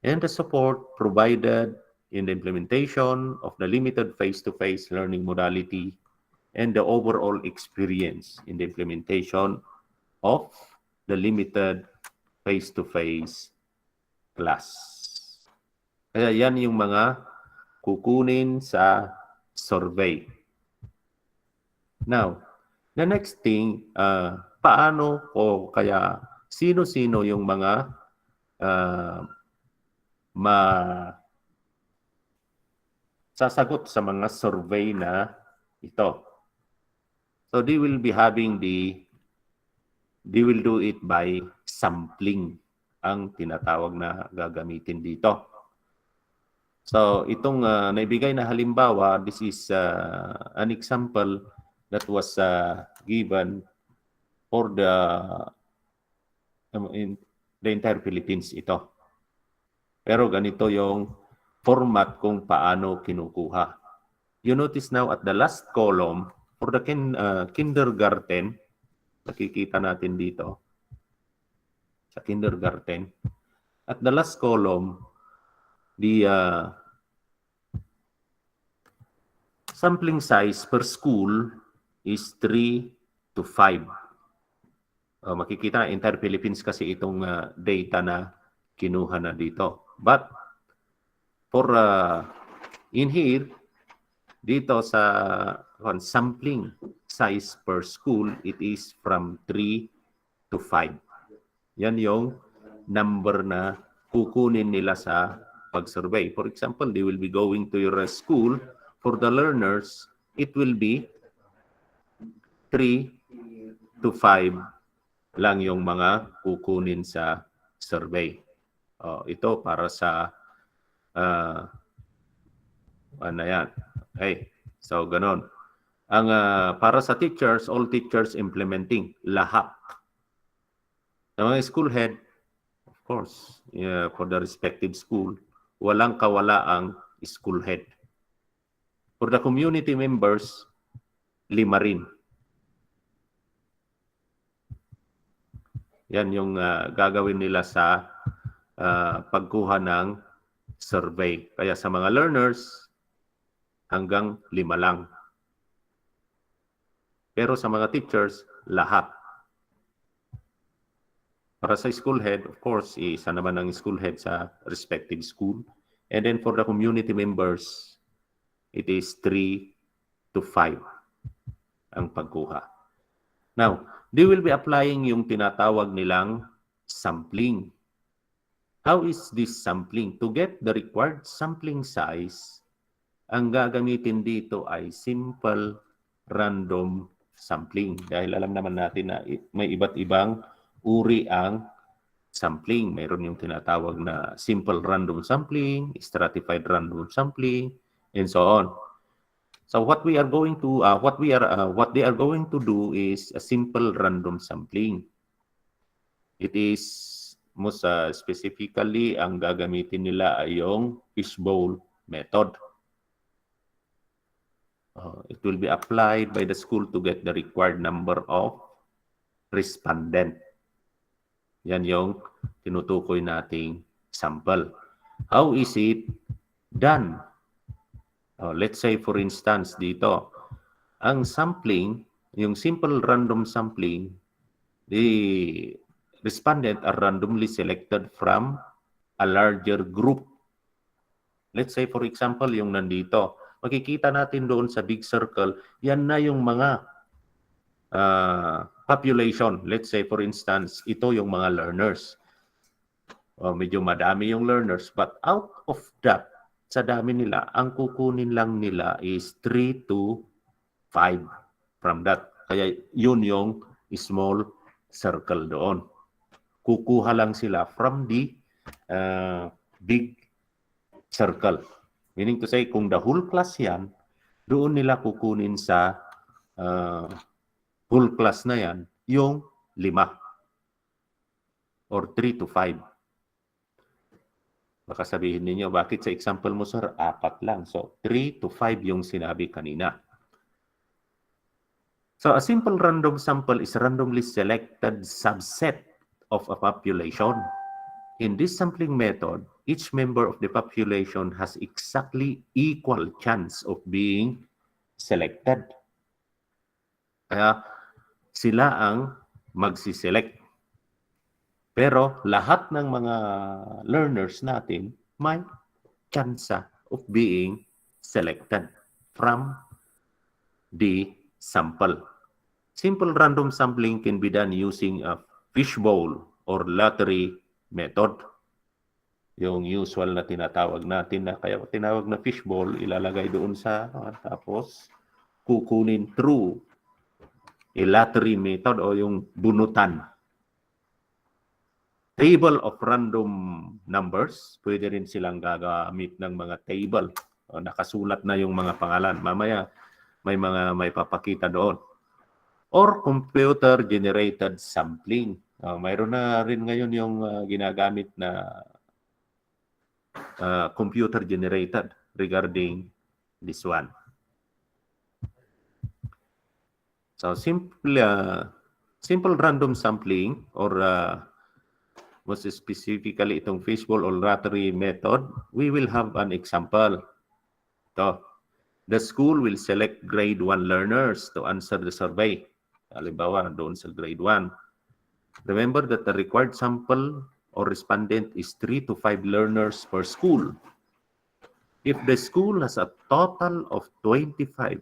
I: And the support provided in the implementation of the limited face-to-face learning modality. And the overall experience in the implementation of the limited face-to-face class. Kaya yan yung mga kukunin sa survey. Now, the next thing, paano o kaya sino-sino yung mga sasagot sa mga survey na ito. So they will be having they will do it by sampling ang tinatawag na gagamitin dito. So itong naibigay na halimbawa, this is an example that was given for in the entire Philippines ito. Pero ganito yung format kung paano kinukuha. You notice now at the last column, for the kindergarten, nakikita natin dito, sa kindergarten. At the last column, the sampling size per school is 3 to 5. Makikita na entire Philippines kasi itong data na kinuha na dito. But for in here, dito sa sampling size per school, it is from 3 to 5. Yan yung number na kukunin nila sa pag-survey. For example, they will be going to your school. For the learners, it will be 3 to 5 lang yung mga kukunin sa survey. Ito para sa ano yan. Okay. So, ganon. Ang para sa teachers, all teachers implementing lahat. Sa mga school head, of course, for the respective school, walang kawala ang school head. For the community members, 5 rin. Yan yung gagawin nila sa pagkuha ng survey. Kaya sa mga learners, hanggang 5 lang. Pero sa mga teachers, lahat. Para sa school head, of course, isa naman ang school head sa respective school. And then for the community members, it is 3 to 5 ang pagkuha. Now, they will be applying yung tinatawag nilang sampling. How is this sampling? To get the required sampling size, ang gagamitin dito ay simple random sampling. Dahil alam naman natin na may iba't ibang uri ang sampling. Mayroon yung tinatawag na simple random sampling, stratified random sampling, and so on. So what they are going to do is a simple random sampling. It is most specifically ang gagamitin nila ay yung fishbowl method. It will be applied by the school to get the required number of respondent. Yan yung tinutukoy nating sample. How is it done? Let's say for instance dito, ang sampling, yung simple random sampling, the respondent are randomly selected from a larger group. Let's say for example, yung nandito, makikita natin doon sa big circle, yan na yung mga population. Let's say for instance, ito yung mga learners. Medyo madami yung learners, but out of that, sa dami nila, ang kukunin lang nila is 3 to 5 from that. Kaya yun yung small circle doon. Kukuha lang sila from the big circle. Meaning to say, kung the whole class yan, doon nila kukunin sa whole class na yan, yung 5 or 3 to 5. Baka sabihin ninyo, bakit sa example mo, sir, 4 lang? So, 3 to 5 yung sinabi kanina. So, a simple random sample is a randomly selected subset of a population. In this sampling method, each member of the population has exactly equal chance of being selected. Kaya, sila ang magsiselect. Pero lahat ng mga learners natin may chance of being selected from the sample. Simple random sampling can be done using a fishbowl or lottery method. Yung usual na tinatawag natin na kaya tinawag na fishbowl, ilalagay doon sa tapos kukunin through a lottery method o yung bunutan. Table of random numbers, pwede rin silang gagamit ng mga table. Nakasulat na yung mga pangalan. Mamaya may papakita doon. Or computer-generated sampling. Mayroon na rin ngayon yung ginagamit na computer-generated regarding this one. So simple random sampling or most specifically itong fishbowl or lottery method, we will have an example. So, the school will select grade 1 learners to answer the survey. Halimbawa, doon sa grade 1. Remember that the required sample or respondent is 3 to 5 learners per school. If the school has a total of 25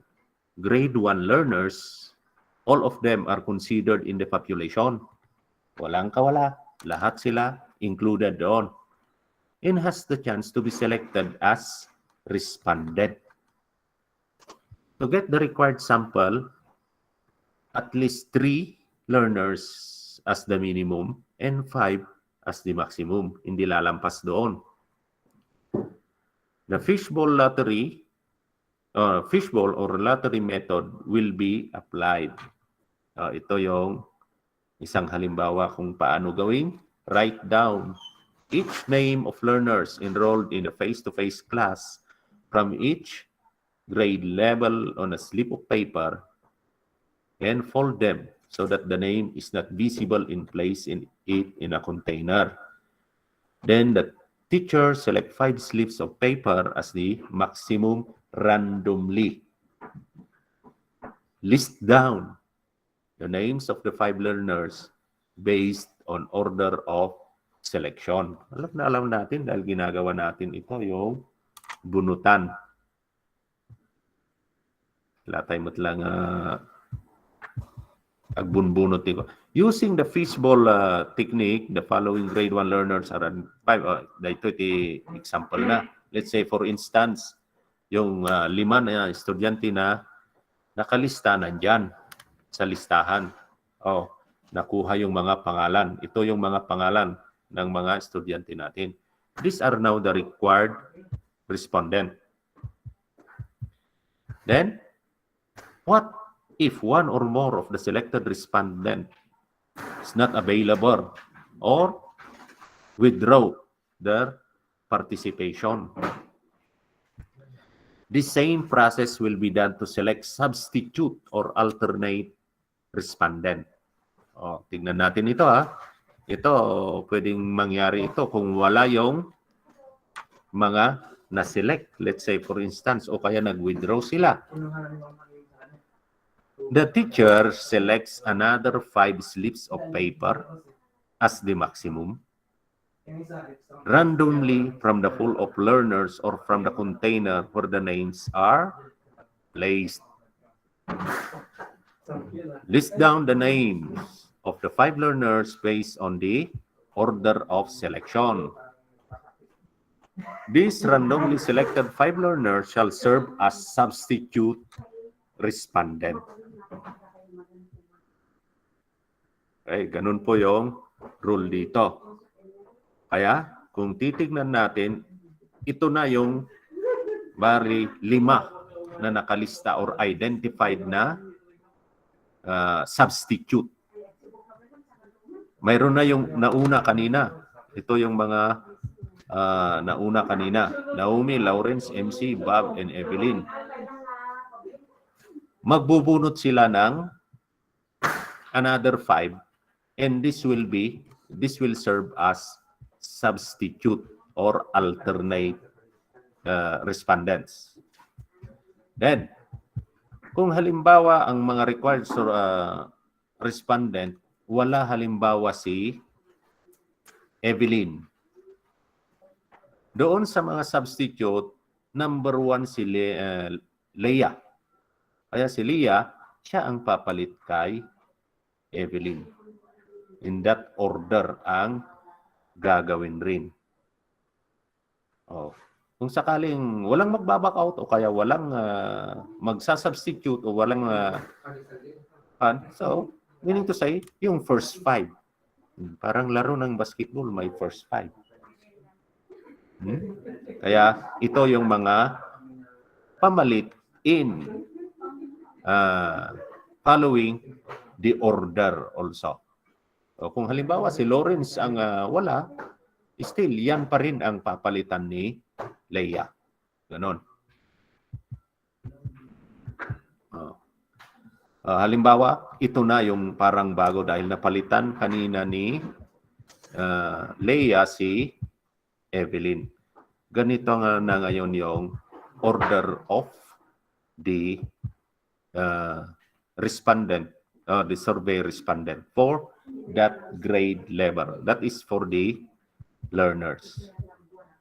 I: grade 1 learners, all of them are considered in the population. Walang kawala. Lahat sila included doon. And has the chance to be selected as respondent. To get the required sample, at least 3 learners as the minimum and 5 as the maximum. Hindi lalampas doon. The fishbowl or lottery method will be applied. Ito yung isang halimbawa kung paano gawin. Write down each name of learners enrolled in a face-to-face class from each grade level on a slip of paper and fold them so that the name is not visible in place in a container. Then the teacher select 5 slips of paper as the maximum randomly. List down the names of the 5 learners based on order of selection. Alam natin dahil ginagawa natin ito yung bunutan. Latay mo't lang Agbunbunot ko. Using the fishbowl technique, the following grade 1 learners are ito example na. Let's say for instance, yung 5 na estudyante na nakalista nandyan sa listahan. Oh, nakuha yung mga pangalan. Ito yung mga pangalan ng mga estudyante natin. These are now the required respondent. Then, what if one or more of the selected respondent is not available or withdraw their participation? The same process will be done to select substitute or alternate respondent. O, tignan natin ito ha. Ito, pwedeng mangyari ito kung wala yung mga na-select. Let's say for instance, o kaya nag-withdraw sila. The teacher selects another 5 slips of paper as the maximum, randomly from the pool of learners or from the container where the names are placed. List down the names of the 5 learners based on the order of selection. These randomly selected 5 learners shall serve as substitute respondent. Okay, ganun po yung rule dito. Kaya, kung titignan natin, ito na yung bari 5 na nakalista or identified na substitute. Mayroon na yung nauna kanina. Ito yung mga nauna kanina. Naomi, Lawrence, MC, Bob, and Evelyn. Magbubunot sila ng another 5 and this will serve as substitute or alternate respondents. Then, kung halimbawa ang mga required respondent, wala halimbawa si Evelyn. Doon sa mga substitute, number 1 si Leah. Kaya si Leah, siya ang papalit kay Evelyn. In that order ang gagawin rin. Oh. Kung sakaling walang magbaback out o kaya walang magsasubstitute o walang so, meaning to say, yung first 5. Parang laro ng basketball, may first 5. Kaya ito yung mga pamalit in following the order also. O kung halimbawa si Lawrence ang wala, still yan pa rin ang papalitan ni Leia. Ganon. Halimbawa, ito na yung parang bago dahil napalitan kanina ni Leia si Evelyn. Ganito nga na ngayon yung order of the respondent, the survey respondent for that grade level. That is for the learners.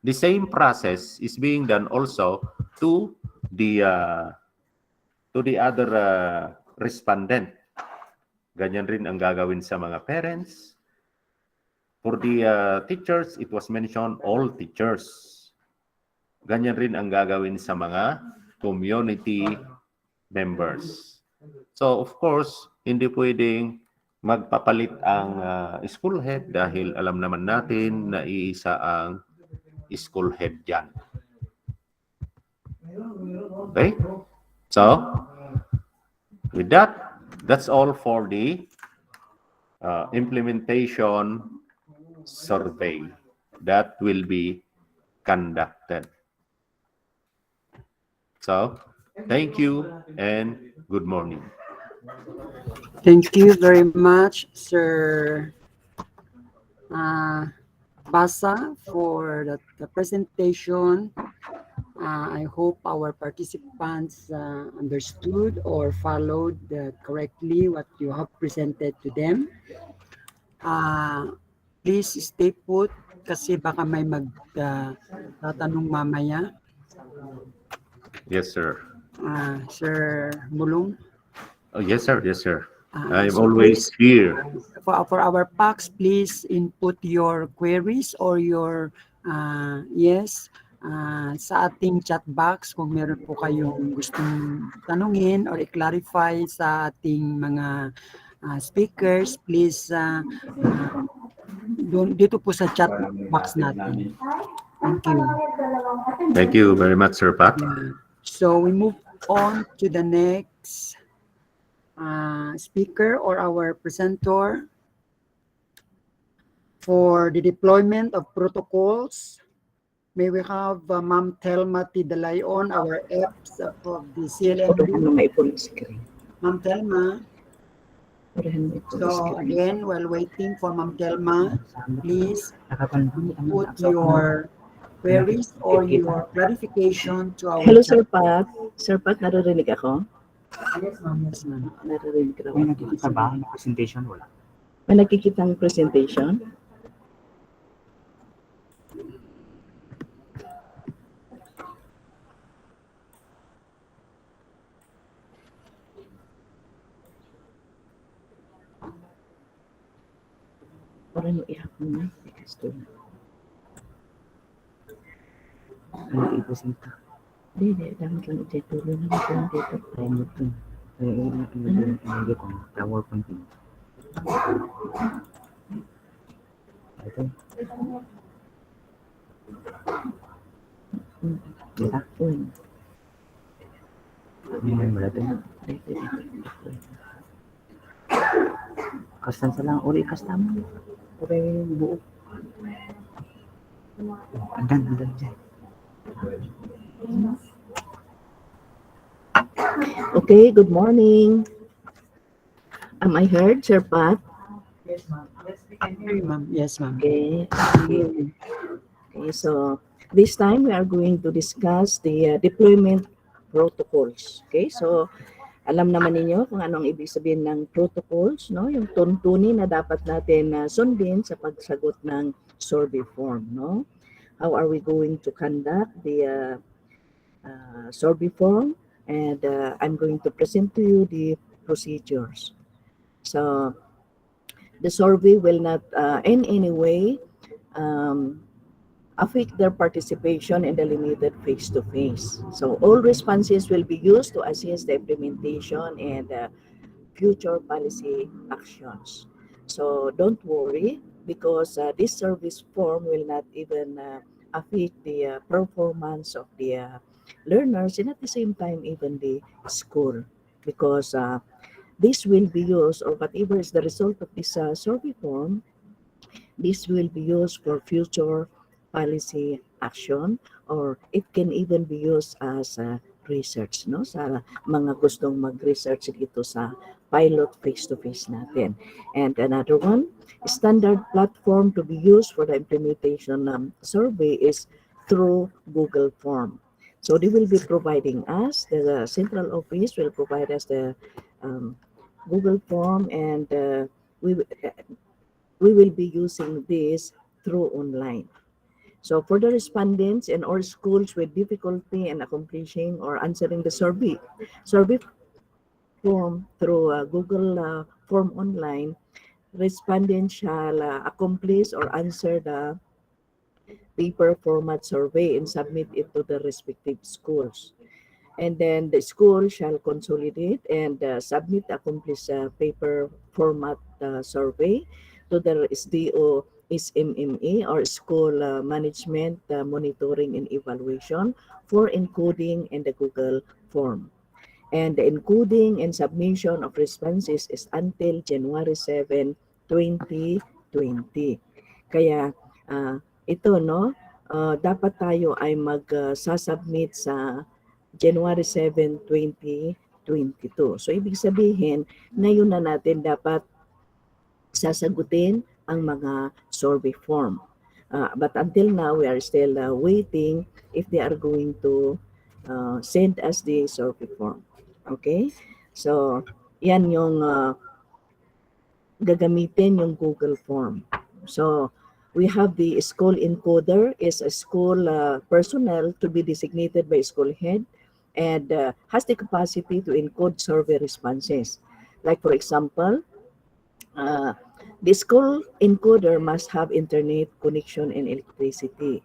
I: The same process is being done also to the other respondent. Ganyan rin ang gagawin sa mga parents. For the teachers, it was mentioned all teachers. Ganyan rin ang gagawin sa mga community members. So, of course, hindi pwedeng magpapalit ang school head dahil alam naman natin na iisa ang school head dyan. Okay? So, with that, that's all for the implementation survey that will be conducted. So, thank you and good morning.
B: Thank you very much, Sir Basa, for the presentation. I hope our participants understood or followed correctly what you have presented to them. Please stay put kasi baka may magtatanong mamaya.
I: Yes, sir.
B: Sir Mulong.
I: Oh, yes, sir. Yes, sir. I'm
B: So
I: always here.
B: for our PACs, please input your queries or your yes sa ating chat box kung meron po kayong gustong tanungin or i-clarify sa ating mga speakers, please dito po sa chat box natin. Thank you.
I: Thank you very much, Sir Pat.
B: So we move on to the next speaker or our presenter for the deployment of protocols. May we have Ma'am Telma Tidalayon, our EPS of the CLMB. Ma'am Telma. So again, while waiting for Ma'am Telma, please put your queries or your clarification to our
G: Hello,
B: chat.
G: Sir Pat. Sir Pat, naririnig ako?
B: Yes, ma'am. Yes, ma'am.
G: Naririnig ka
K: May
G: ako.
K: nakikita ba na presentation? Wala.
G: May nakikitang presentation? Parang yung ihapon na.
K: Ano i-presenta?
G: Hindi, dapat lang ituloy na ito dito.
K: Kaya mo ito. Hindi ko. PowerPoint mo. Ito. Kita? Ano yung wala ito? Kastan sa lang. Uri, kastan mo. Uri yung buo. Andan dyan.
G: Okay, good morning. Am I heard, Sir Pat?
B: Yes, ma'am. Yes, we can hear you, ma'am. Yes, ma'am.
G: Okay. Okay, so this time we are going to discuss the deployment protocols. Okay, so alam naman ninyo kung anong ibig sabihin ng protocols, no? Yung tuntunin na dapat natin sundin sa pagsagot ng survey form, no? How are we going to conduct the survey form? And I'm going to present to you the procedures. So the survey will not in any way affect their participation in the limited face-to-face. So all responses will be used to assist the implementation and future policy actions. So don't worry, because this service form will not even affect the performance of the learners, and at the same time even the school, because this will be used, or whatever is the result of this survey form, this will be used for future policy action, or it can even be used as research, no, sa mga gustong mag-research dito sa pilot face-to-face natin. And another one, standard platform to be used for the implementation survey is through Google Form. So they will be providing us, the central office will provide us the Google Form, and we will be using this through online. So for the respondents and or schools with difficulty in accomplishing or answering the survey form through Google Form online, respondents shall accomplish or answer the paper format survey and submit it to the respective schools. And then the school shall consolidate and submit the accomplished paper format survey to the SDO SMME, or School Management Monitoring and Evaluation, for encoding in the Google Form. And the encoding and submission of responses is until January 7, 2020. Kaya ito, no, dapat tayo ay mag-submit sa January 7, 2022. So ibig sabihin, ngayon na natin dapat sasagutin ang mga survey form. But until now, we are still waiting if they are going to send us the survey form. Okay? So, yan yung gagamitin yung Google Form. So, we have the school encoder is a school personnel to be designated by school head and has the capacity to encode survey responses. Like for example, uh, the school encoder must have internet connection and electricity.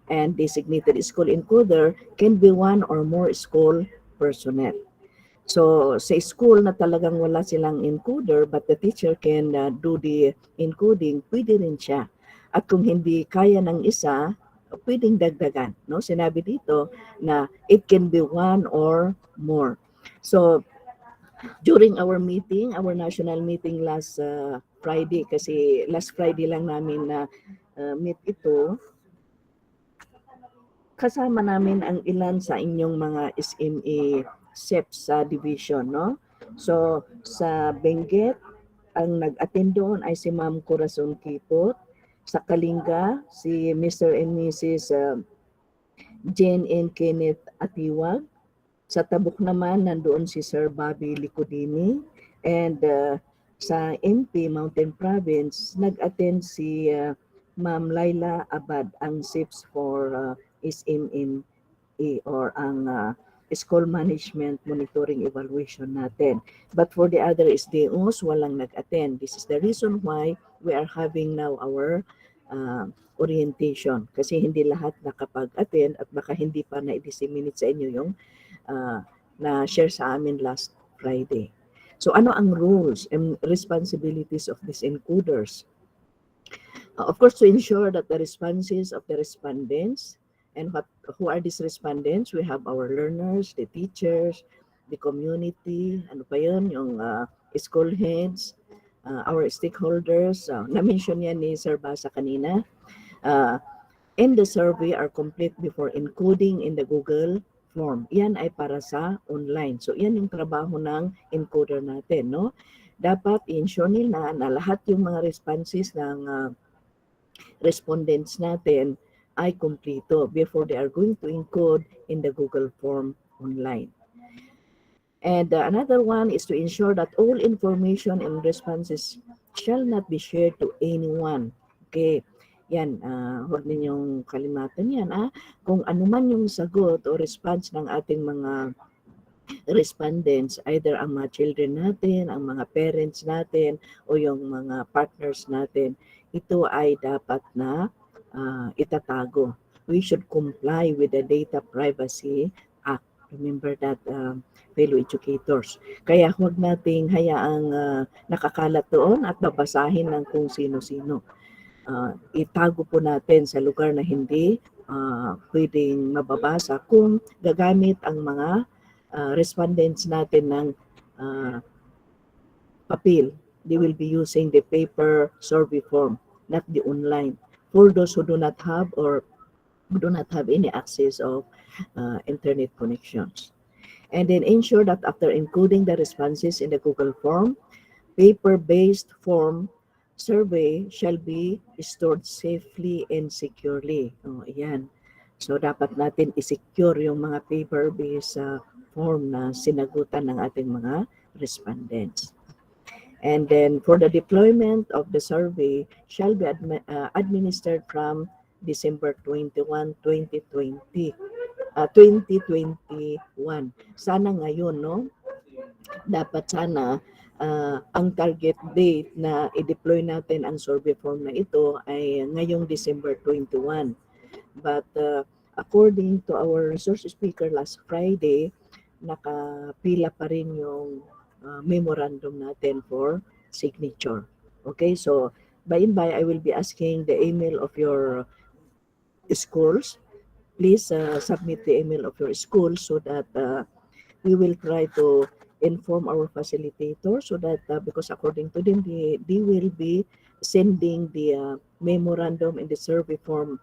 G: And designated school encoder can be one or more school personnel. So sa school na talagang wala silang encoder but the teacher can do the encoding, pwede rin siya. At kung hindi kaya ng isa, pwedeng dagdagan. No? Sinabi dito na it can be one or more. So during our meeting, our national meeting last Friday, kasi last Friday lang namin na meet ito, kasama namin ang ilan sa inyong mga SME SEP sa division, no? So, sa Benguet, ang nag-attend doon ay si Ma'am Corazon Kipot. Sa Kalinga, si Mr. and Mrs. Jane and Kenneth Atiwag. Sa Tabuk naman, nandoon si Sir Bobby Licodini. And sa MP, Mountain Province, nag-attend si Ma'am Laila Abad, ang SIPS for SMM or ang school management monitoring evaluation natin. But for the other SDOs, walang nag-attend. This is the reason why we are having now our orientation. Kasi hindi lahat nakapag-attend at baka hindi pa na-disseminate sa inyo yung na-share sa amin last Friday. So ano ang rules and responsibilities of these encoders? Of course, to ensure that the responses of the respondents and who are these respondents, we have our learners, the teachers, the community, ano pa yun, yung school heads, our stakeholders, na-mention yan ni Sir Basa kanina, and the survey are complete before encoding in the Google form. Yan ay para sa online. So yan yung trabaho ng encoder natin, no? Dapat i-ensure nila na lahat yung mga responses ng respondents natin ay kumpleto before they are going to encode in the Google form online. And another one is to ensure that all information and responses shall not be shared to anyone. Okay, yan, huwag ninyong kalimatan yan. Kung ano man yung sagot o response ng ating mga respondents, either ang mga children natin, ang mga parents natin, o yung mga partners natin, ito ay dapat na itatago. We should comply with the Data Privacy Act. Remember that, fellow educators. Kaya huwag nating hayaang nakakalat doon at babasahin ng kung sino-sino. Itago po natin sa lugar na hindi pwedeng mababasa kung gagamit ang mga respondents natin ng papel. They will be using the paper survey form, not the online. For those who do not have or who do not have any access of internet connections. And then ensure that after encoding the responses in the Google form, paper-based form survey shall be stored safely and securely. Ayan. So dapat natin i-secure yung mga paper-based form na sinagutan ng ating mga respondents. And then for the deployment of the survey shall be administered from December 21, 2020. 2021. Sana ngayon, no? Dapat sana ang target date na i-deploy natin ang survey form na ito ay ngayong December 21. But according to our resource speaker last Friday, nakapila pa rin yung memorandum natin for signature. Okay, so by and by, I will be asking the email of your schools. Please submit the email of your school so that we will try to inform our facilitator so that because according to them, they will be sending the memorandum and the survey form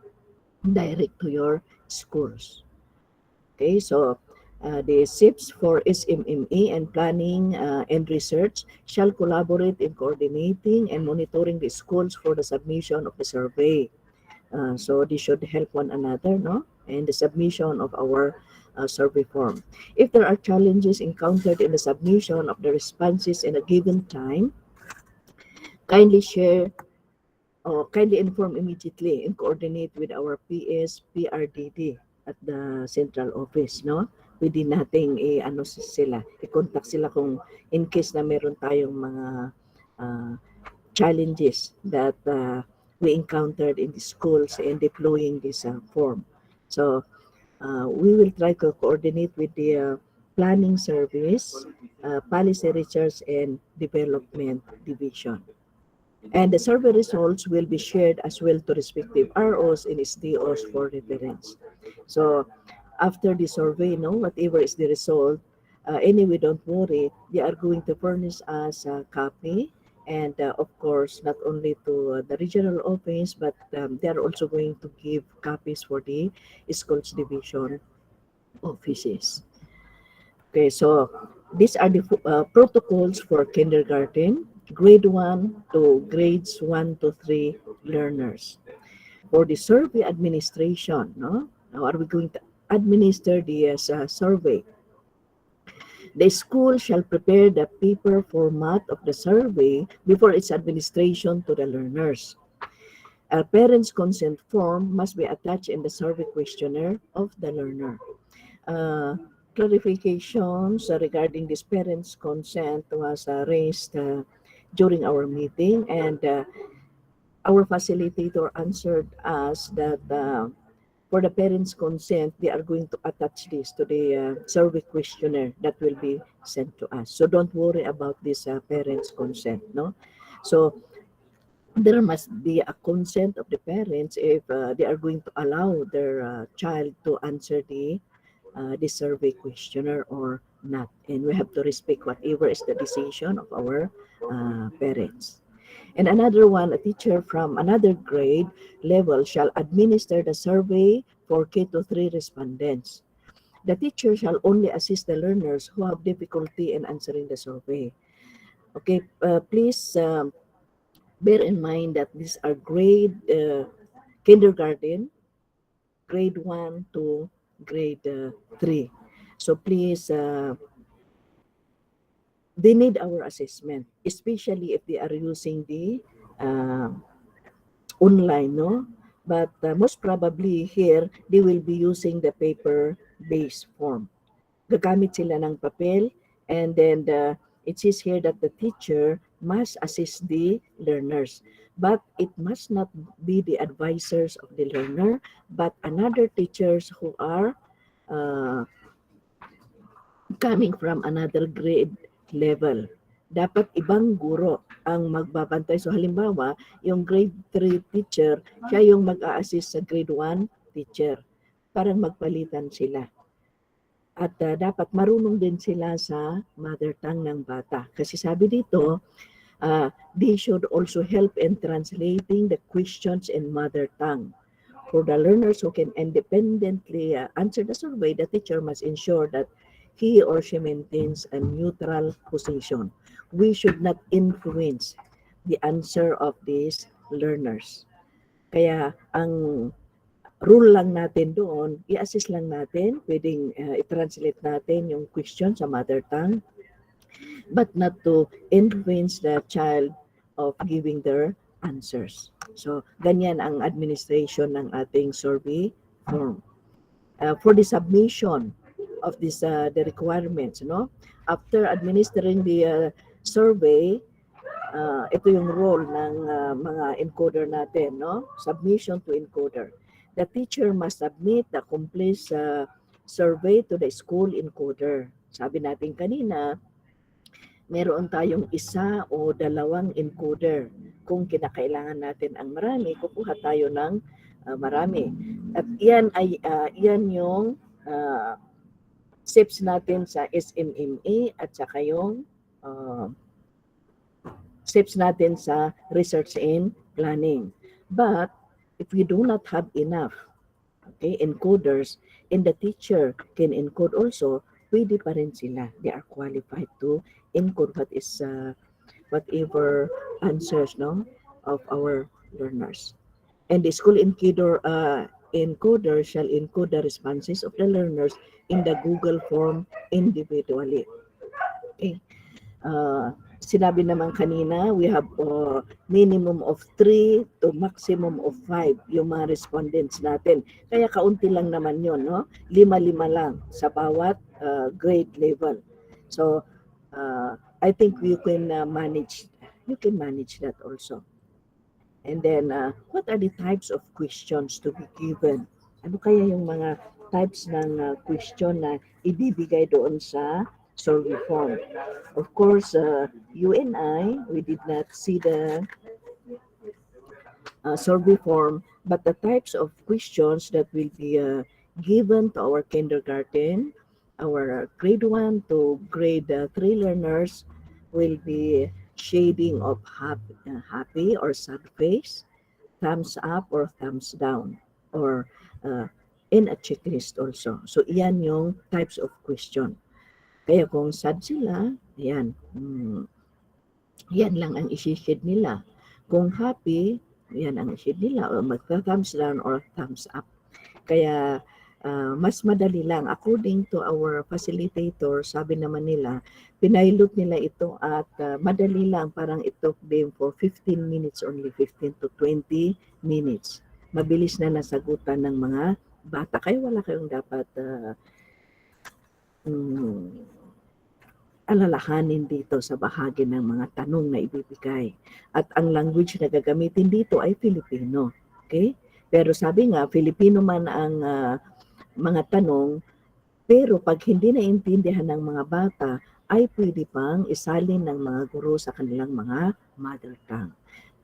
G: direct to your schools. Okay, so the SIPs for SMME and planning and research shall collaborate in coordinating and monitoring the schools for the submission of the survey. So they should help one another, no? And the submission of our survey form. If there are challenges encountered in the submission of the responses in a given time, kindly share or kindly inform immediately and coordinate with our PS PRDD at the central office, no? pwede nating sila, i-contact sila kung in case na meron tayong mga challenges that we encountered in the schools in deploying this form. So we will try to coordinate with the Planning Service, Policy Research and Development Division. And the survey results will be shared as well to respective ROs and SDOs for reference. So after the survey, whatever is the result, anyway, don't worry, they are going to furnish us a copy. And of course, not only to the regional office, but they are also going to give copies for the schools division offices. Okay, so these are the protocols for kindergarten, grade 1 to grades 1 to 3 learners. For the survey administration, how are we going to administer the survey? The school shall prepare the paper format of the survey before its administration to the learners. A parent's consent form must be attached in the survey questionnaire of the learner. Clarifications regarding this parent's consent was raised during our meeting, and our facilitator answered us that for the parents' consent, they are going to attach this to the survey questionnaire that will be sent to us. So don't worry about this parents' consent, no? So there must be a consent of the parents if they are going to allow their child to answer the survey questionnaire or not. And we have to respect whatever is the decision of our parents. And another one, a teacher from another grade level shall administer the survey for K to 3 respondents. The teacher shall only assist the learners who have difficulty in answering the survey. Okay, please bear in mind that these are grade kindergarten, grade 1 to grade 3. So please, they need our assessment, especially if they are using the online, no? But most probably here, they will be using the paper-based form. Gagamit sila ng papel, and then it says here that the teacher must assist the learners. But it must not be the advisors of the learner, but another teachers who are coming from another grade level. Dapat ibang guro ang magbabantay. So halimbawa, yung grade 3 teacher, siya yung mag-a-assist sa grade 1 teacher. Parang magpalitan sila. At dapat marunong din sila sa mother tongue ng bata. Kasi sabi dito, they should also help in translating the questions in mother tongue. For the learners who can independently answer the survey, the teacher must ensure that he or she maintains a neutral position. We should not influence the answer of these learners. Kaya ang rule lang natin doon, i-assist lang natin, pwedeng i-translate natin yung question sa mother tongue, but not to influence the child of giving their answers. So, ganyan ang administration ng ating survey form. For the submission of this, the requirements, after administering the survey, ito yung role ng mga encoder natin, submission to encoder. The teacher must submit the complete survey to the school encoder. Sabi natin kanina, meron tayong isa o dalawang encoder. Kung kinakailangan natin ang marami, kukuha tayo ng marami. At yan yung steps natin sa SMMA at saka yung steps natin sa research and planning. But if we do not have enough encoders, and the teacher can encode also, pwede pa rin sila. They are qualified to encode what is whatever answers of our learners. And the school encoder shall encode the responses of the learners in the Google form individually. Okay. sinabi naman kanina, we have minimum of 3 to maximum of 5 yung mga respondents natin. Kaya kaunti lang naman yun, no? 5-5 lang sa bawat grade level. So, I think you can manage that also. And then, what are the types of questions to be given? Ano kaya yung mga types ng question na ibibigay doon sa survey form? Of course, you and I, we did not see the survey form, but the types of questions that will be given to our kindergarten, our grade 1 to grade 3 learners will be shading of happy or sad face, thumbs up or thumbs down, or in a checklist also. So, iyan yung types of question. Kaya kung sad sila, yan, yan lang ang isi-shade nila. Kung happy, yan ang isi-shade nila, o magta-thumbs down or thumbs up. Kaya mas madali lang. According to our facilitator, sabi naman nila, pinailot nila ito at madali lang. Parang it took them for 15 minutes only, 15 to 20 minutes. Mabilis na nasagutan ng mga bata. Kaya wala kayong dapat alalahanin dito sa bahagi ng mga tanong na ibibigay. At ang language na gagamitin dito ay Filipino. Okay? Pero sabi nga, Filipino man ang mga tanong, pero pag hindi naintindihan ng mga bata, ay pwede pang isalin ng mga guro sa kanilang mga mother tongue.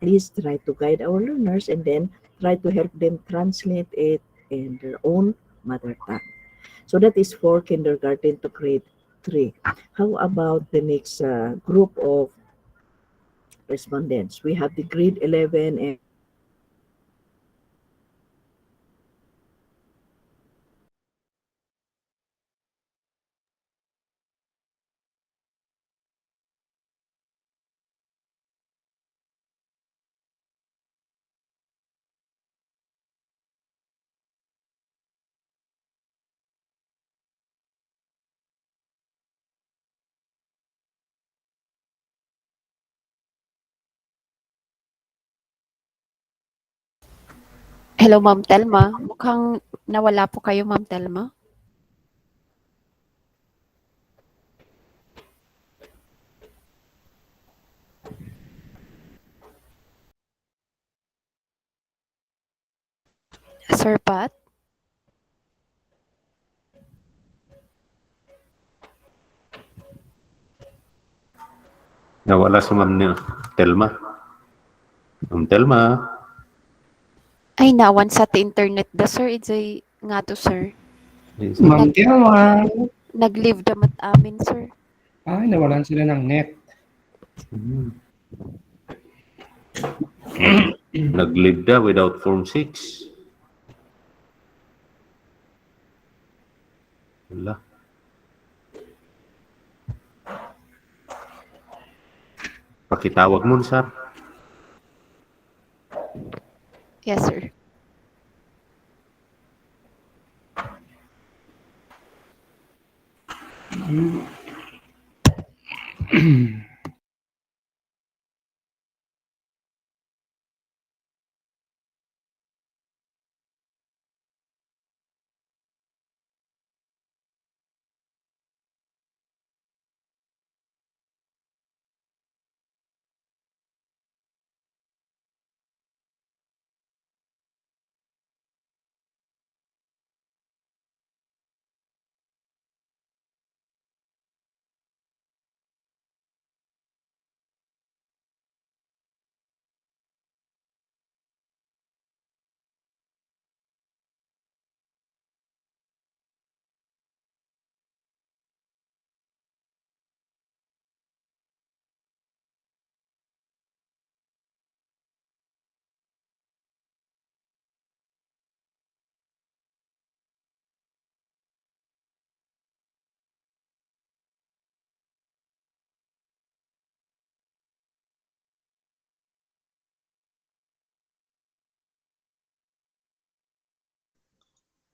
G: Please try to guide our learners and then try to help them translate it in their own mother tongue. So that is for kindergarten to grade 3. How about the next group of respondents? We have the grade 11 and
L: Hello, Ma'am Telma. Mukhang nawala po kayo, Ma'am Telma. Sir Pat?
I: Nawala si Ma'am Telma. Ma'am Telma.
L: Ay, nawan sa internet da, sir. Itsay nga to, sir.
C: Ma'am Telma.
L: Nag-leave damat amin, sir.
C: Ay, nawalan sila ng net.
I: Nag-leave da without Form 6. Wala. Pakitawag mo, sir.
L: Yes, sir.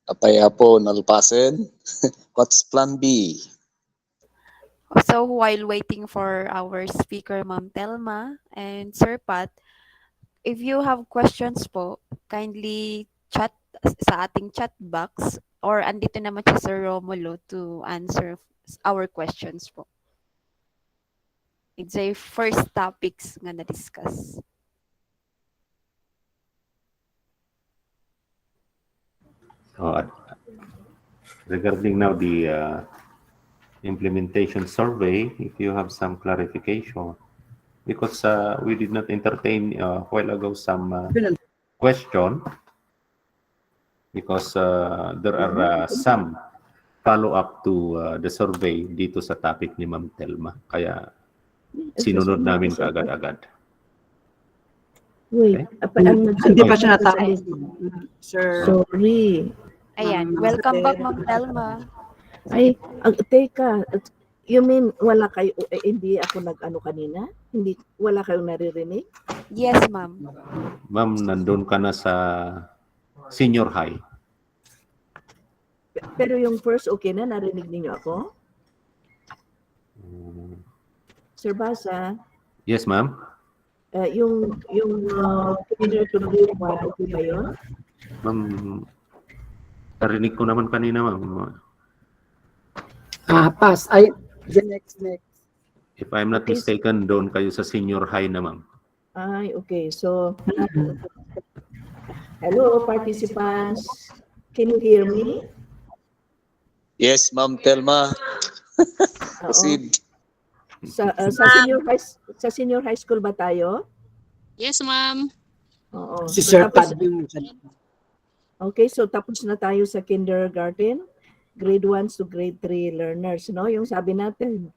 E: Apaya po, nalpasin. What's plan B?
L: So while waiting for our speaker, Ma'am Telma and Sir Pat, if you have questions po, kindly chat sa ating chat box or andito naman si Sir Romulo to answer our questions po. It's a first topics nga na-discuss.
I: Regarding now the implementation survey, if you have some clarification, because we did not entertain a while ago some question, because there are some follow-up to the survey dito sa topic ni Ma'am Telma. Kaya sinunod namin kaagad-agad.
G: Wait,
B: Hindi pa siya natapos. Sir.
G: Sorry.
L: Ayan, welcome back Ma'am Telma.
G: Ay, teka, you mean wala kayo, hindi ako nag-ano kanina? Hindi, wala kayong naririnig?
L: Yes, ma'am.
I: Ma'am, nandun ka na sa senior high.
G: Pero yung first, okay na? Narinig niyo ako? Sir Basa?
I: Yes, ma'am.
G: Yung kinder to grade 1, okay ba yun?
I: Ma'am, narinig ko naman kanina, ma'am.
B: Pass. Ay, the next.
I: If I'm not mistaken, doon kayo sa senior high na, ma'am.
G: Ay, okay. So, hello, participants. Can you hear me?
E: Yes, Ma'am Telma. Proceed.
G: Sa senior high school ba tayo?
J: Yes, ma'am.
G: Oo.
B: Si Sir Pat yung...
G: Okay, so tapos na tayo sa kindergarten, grade 1 to grade 3 learners, no? Yung sabi natin,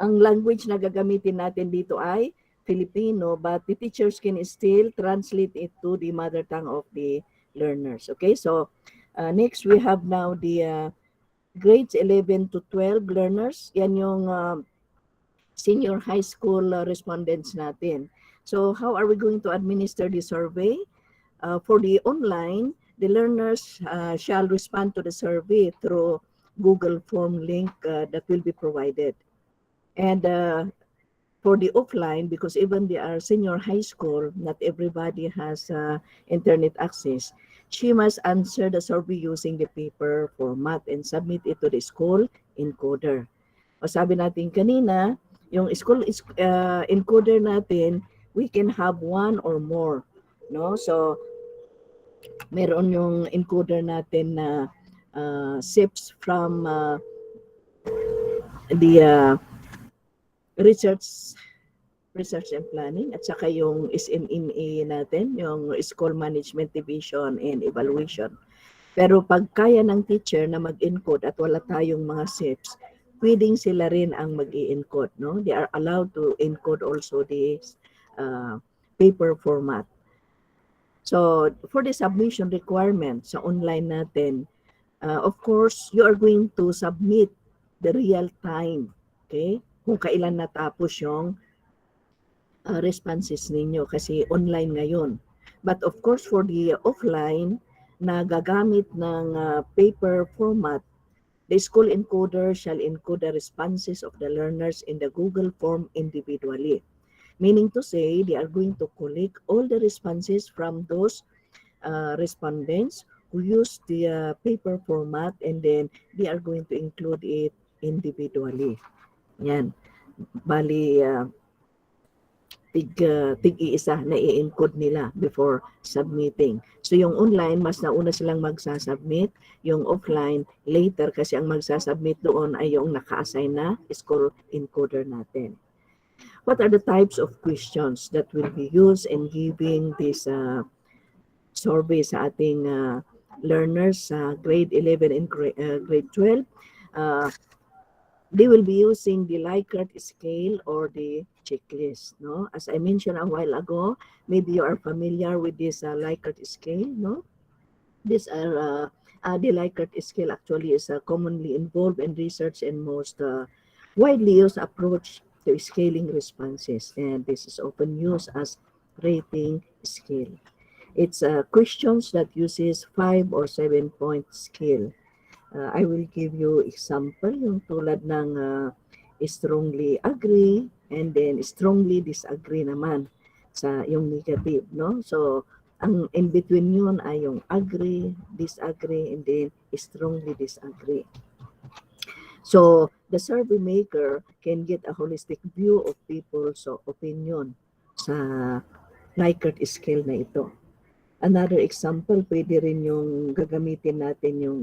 G: ang language na gagamitin natin dito ay Filipino, but the teachers can still translate it to the mother tongue of the learners. Okay, so next we have now the grades 11 to 12 learners. Yan yung senior high school respondents natin. So how are we going to administer the survey? For the online, the learners shall respond to the survey through Google form link that will be provided. And for the offline, because even they are senior high school, not everybody has internet access, she must answer the survey using the paper format and submit it to the school encoder. O sabi natin kanina, yung school encoder natin, we can have one or more. No? So, meron yung encoder natin na SIPs from the research and planning at saka yung SMMA natin, yung School Management Division and Evaluation. Pero pag kaya ng teacher na mag-encode at wala tayong mga SIPs, pwedeng sila rin ang mag-i-encode. No? They are allowed to encode also this paper format. So, for the submission requirement sa online natin, of course, you are going to submit the real time. Okay? Kung kailan natapos yung responses ninyo kasi online ngayon. But of course, for the offline na gagamit ng paper format, the school encoder shall encode the responses of the learners in the Google form individually. Meaning to say, they are going to collect all the responses from those respondents who use the paper format, and then they are going to include it individually. Yan. Bali, tig-iisa na i-encode nila before submitting. So yung online, mas nauna silang magsasubmit. Yung offline, later kasi ang magsasubmit doon ay yung naka-assign na school encoder natin. What are the types of questions that will be used in giving this survey sa ating learners sa grade 11 and grade 12? They will be using the Likert scale or the checklist. No, as I mentioned a while ago, maybe you are familiar with this Likert scale. No, these are the Likert scale actually is commonly involved in research and most widely used approach to scaling responses, and this is often used as rating scale. It's questions that uses 5 or 7 point scale. I will give you example, yung tulad ng strongly agree, and then strongly disagree naman sa yung negative, no? So, ang in between yun ay yung agree, disagree, and then strongly disagree. So, the survey maker can get a holistic view of people's opinion sa Likert scale na ito. Another example, pwede rin yung gagamitin natin yung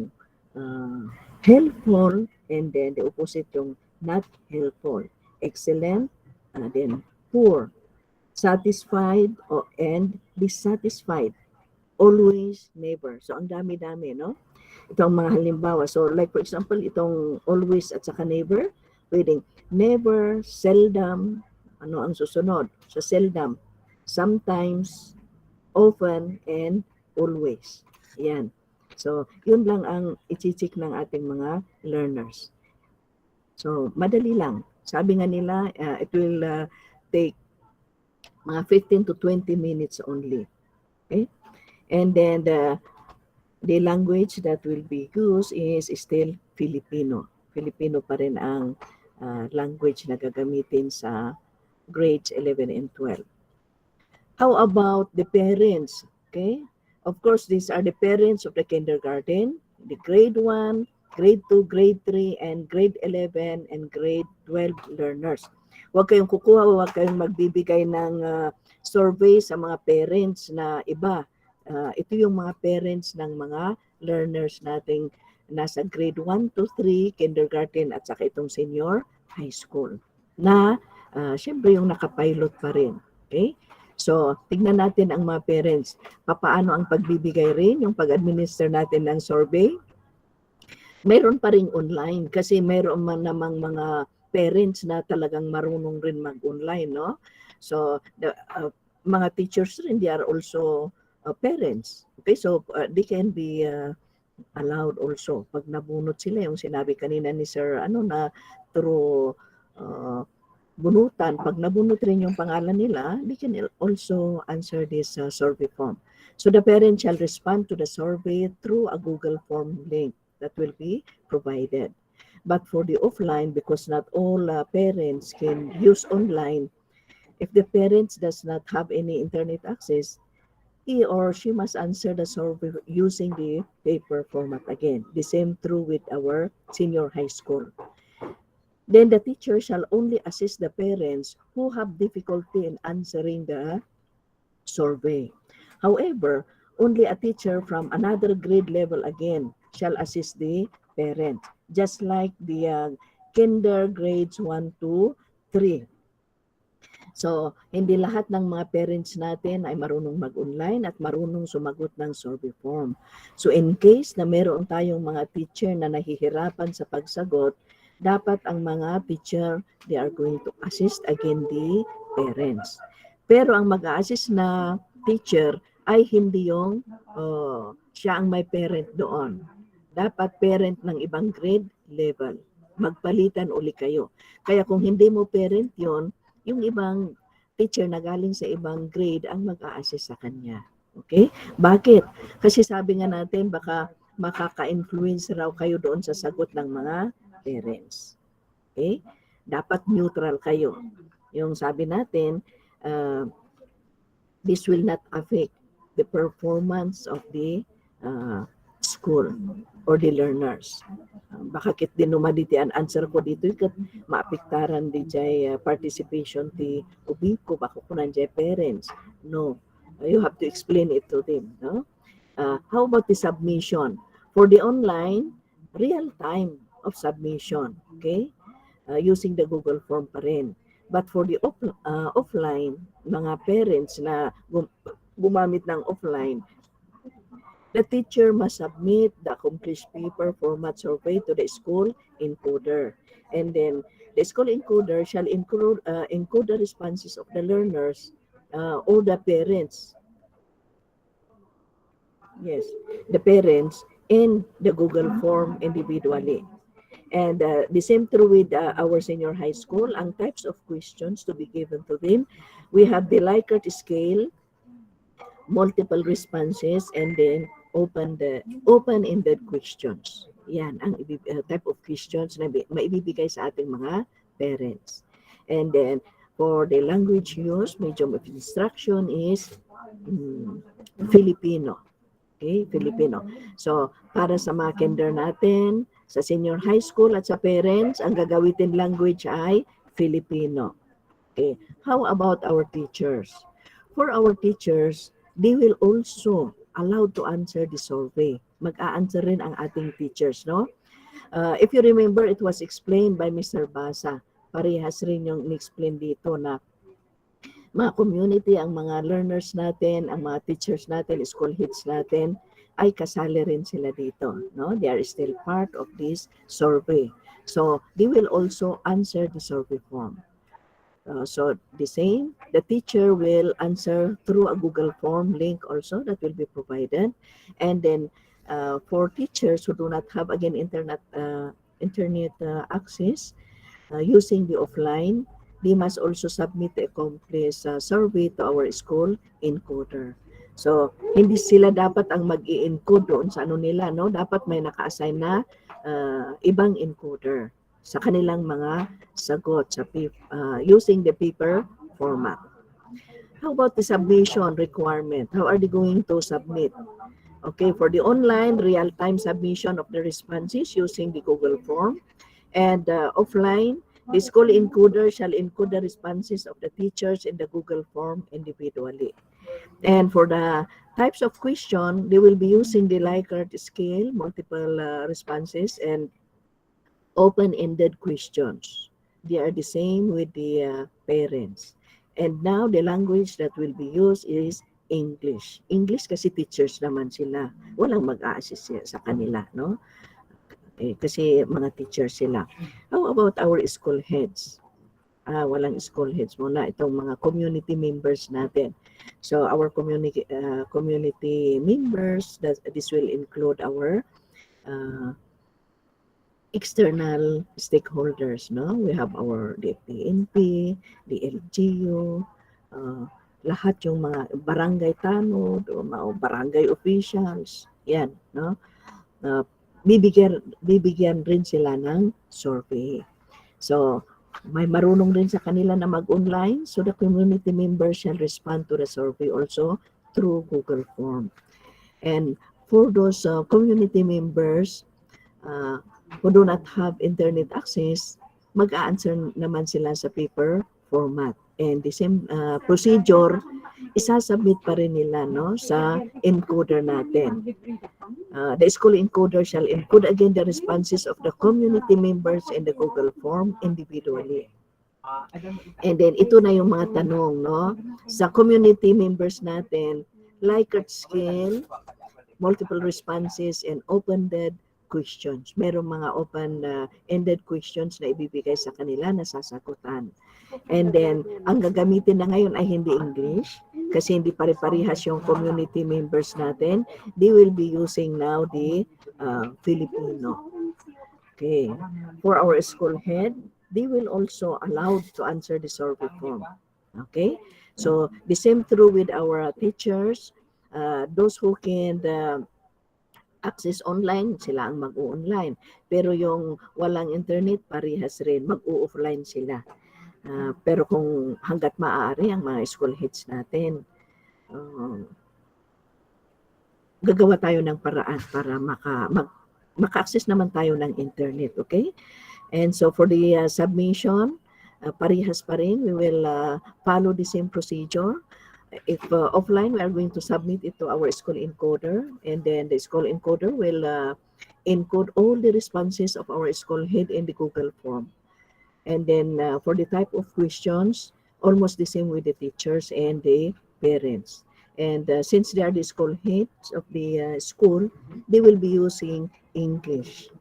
G: helpful, and then the opposite yung not helpful. Excellent, then poor, satisfied, and dissatisfied. Always, never. So, ang dami-dami, no? Ito ang mga halimbawa. So, like for example, itong always at saka never, pwedeng never, seldom, ano ang susunod? So, seldom, sometimes, often, and always. Yan. So, yun lang ang i-check ng ating mga learners. So, madali lang. Sabi nga nila, it will take mga 15 to 20 minutes only. Okay? And then the language that will be used is still Filipino. Filipino pa rin ang language na gagamitin sa grades 11 and 12. How about the parents? Okay? Of course, these are the parents of the kindergarten, the grade 1, grade 2, grade 3, and grade 11, and grade 12 learners. Huwag kayong kukuha, huwag kayong magbibigay ng survey sa mga parents na iba. Ito yung mga parents ng mga learners nating nasa grade 1 to 3, kindergarten, at saka itong senior high school na syempre yung nakapilot pa rin. Okay? So, tignan natin ang mga parents. Papaano ang pagbibigay rin, yung pag-administer natin ng survey? Meron pa rin online kasi meron man namang mga parents na talagang marunong rin mag-online, no? So, the mga teachers rin, they are also parents. Okay, so they can be allowed also. Pag nabunot sila, yung sinabi kanina ni Sir, na through bunutan, pag nabunot rin yung pangalan nila, they can also answer this survey form. So the parent shall respond to the survey through a Google form link that will be provided. But for the offline, because not all parents can use online, if the parents does not have any internet access, he or she must answer the survey using the paper format again. The same true with our senior high school. Then the teacher shall only assist the parents who have difficulty in answering the survey. However, only a teacher from another grade level again shall assist the parent, just like the kinder grades 1 to 3. So, hindi lahat ng mga parents natin ay marunong mag-online at marunong sumagot ng survey form. So, in case na meron tayong mga teacher na nahihirapan sa pagsagot, dapat ang mga teacher, they are going to assist again the parents. Pero ang mag-a-assist na teacher ay hindi yung siya ang may parent doon. Dapat parent ng ibang grade level. Magpalitan uli kayo. Kaya kung hindi mo parent yon, yung ibang teacher na galing sa ibang grade ang mag-a-assist sa kanya. Okay? Bakit? Kasi sabi nga natin, baka makaka-influence raw kayo doon sa sagot ng mga parents. Okay? Dapat neutral kayo. Yung sabi natin, this will not affect the performance of the school or the learners. Baka kit din numaditi ang answer ko dito kat maapektaran di jay participation ti ubi ko bako kunan jay parents. No, you have to explain it to them. No? How about the submission? For the online, real time of submission. Okay? Using the Google form pa rin. But for the offline, mga parents na gumamit ng offline, the teacher must submit the accomplished paper format survey to the school encoder. And then the school encoder shall encode the responses of the learners or the parents. Yes, the parents in the Google form individually. And the same true with our senior high school. Ang types of questions to be given to them, we have the Likert scale, multiple responses, and then open-ended questions. Yan ang type of questions na maibibigay sa ating mga parents. And then for the language used, medium of instruction is Filipino. Okay, Filipino. So, para sa mga kinder natin, sa senior high school at sa parents, ang gagamitin language ay Filipino. Okay, how about our teachers? For our teachers, they will also allowed to answer the survey. Mag-a-answer rin ang ating teachers, no? If you remember, it was explained by Mr. Basa. Parehas rin yung in-explain dito na mga community, ang mga learners natin, ang mga teachers natin, school heads natin, ay kasali rin sila dito. No? They are still part of this survey. So, they will also answer the survey form. So, the same, the teacher will answer through a Google form link also that will be provided. And then, for teachers who do not have, again, internet access, using the offline, they must also submit a complete survey to our school encoder. So, hindi sila dapat ang mag-i-encode doon sa ano nila, no? Dapat may naka-assign na ibang encoder sa kanilang mga sagot sa using the paper format. How about the submission requirement? How are they going to submit? Okay, for the online real-time submission of the responses using the Google form, and offline, the school encoder shall encode the responses of the teachers in the Google form individually. And for the types of question, they will be using the Likert scale, multiple responses, and open-ended questions. They are the same with the parents. And now the language that will be used is English. English kasi teachers naman sila. Walang mag-a-assist sa kanila, no? Kasi mga teachers sila. How about our school heads? Walang school heads muna. Itong mga community members natin. So our community members, this will include our external stakeholders, no? We have our DPNP, the LGU, lahat yung mga barangay tanod, o mga barangay officials, yan, no? Bibigyan rin sila ng survey. So, may marunong rin sa kanila na mag-online, so the community members shall respond to the survey also through Google form. And for those community members who do not have internet access, mag-a-answer naman sila sa paper format. And the same procedure, isasubmit pa rin nila, no, sa encoder natin. The school encoder shall encode again the responses of the community members in the Google form individually. And then ito na yung mga tanong, no? Sa community members natin, Likert scale, multiple responses, and open-ended questions. Merong mga open-ended questions na ibibigay sa kanila na sasagutan. And then, ang gagamitin na ngayon ay hindi English kasi hindi pare-parehas yung community members natin. They will be using now the Filipino. Okay. For our school head, they will also allowed to answer the survey form. Okay. So, the same true with our teachers. Those who can access online, sila ang mag-o-online. Pero yung walang internet, parehas rin, mag-o-offline sila. Pero kung hanggat maaari, ang mga school heads natin, gagawa tayo ng paraan para maka-access naman tayo ng internet, okay? And so for the submission, parehas pa rin, we will follow the same procedure. If offline, we are going to submit it to our school encoder, and then the school encoder will encode all the responses of our school head in the Google form. And then for the type of questions, almost the same with the teachers and the parents. And since they are the school heads of the school, they will be using English.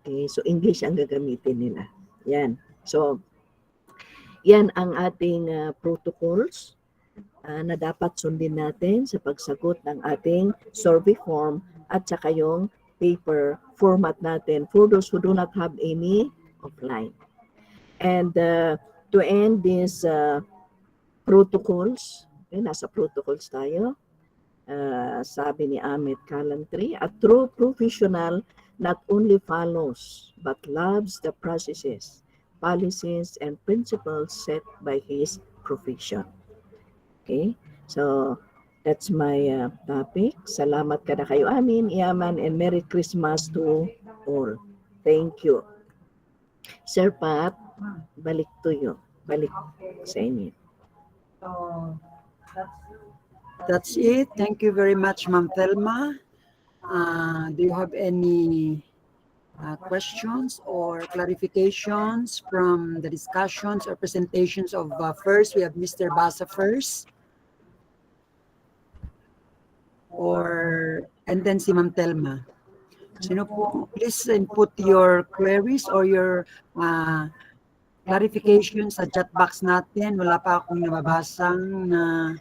G: Okay, so English ang gagamitin nila. Yan. So, yan ang ating protocols na dapat sundin natin sa pagsagot ng ating survey form at saka yung paper format natin for those who do not have any offline. And to end these protocols, nasa protocols tayo, sabi ni Ahmed Kalantri, a true professional not only follows but loves the processes policies, and principles set by his profession. Okay? So, that's my topic. Salamat kada kayo amin, yaman, and Merry Christmas to all. Thank you. Sir Pat, balik to you. Balik sa inyo.
B: That's it. Thank you very much, Ma'am Thelma. Do you have any questions or clarifications from the discussions or presentations of first? We have Mr. Basa first. And then si Ma'am Thelma. Sino po, please input your queries or your clarification sa chat box natin. Wala pa akong nababasang na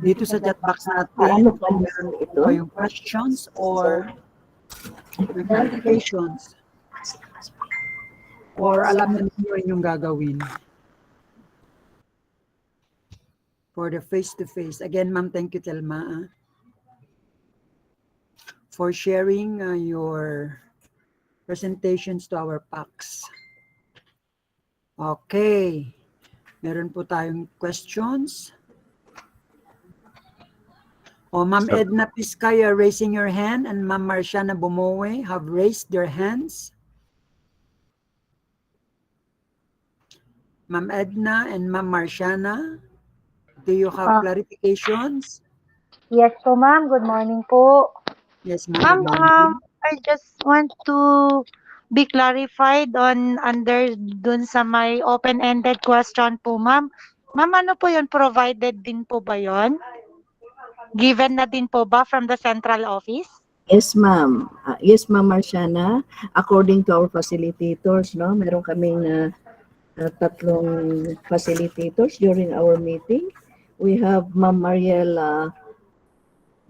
B: dito sa chat box natin.
G: Ano pa
B: Meron
G: ito?
B: po yung questions or clarifications. Or alam na ninyo inyong gagawin. For the face-to-face. Again, Ma'am, thank you, Thelma, for sharing your presentations to our PACs. Okay. Meron po tayong questions. Ma'am Edna Piskaya raising your hand, and Ma'am Marciana Bumowe have raised their hands. Ma'am Edna and Ma'am Marciana, do you have clarifications?
M: Yes po, ma'am. Good morning po.
B: Yes, ma'am.
M: Ma'am, I just want to be clarified on dun sa may open-ended question po, ma'am. Ma'am, ano po yun? Provided din po ba yun? Given na din po ba from the central office?
G: Yes, ma'am. Yes, Ma'am Marciana. According to our facilitators, no, meron kaming tatlong facilitators during our meeting. We have Ma'am Mariel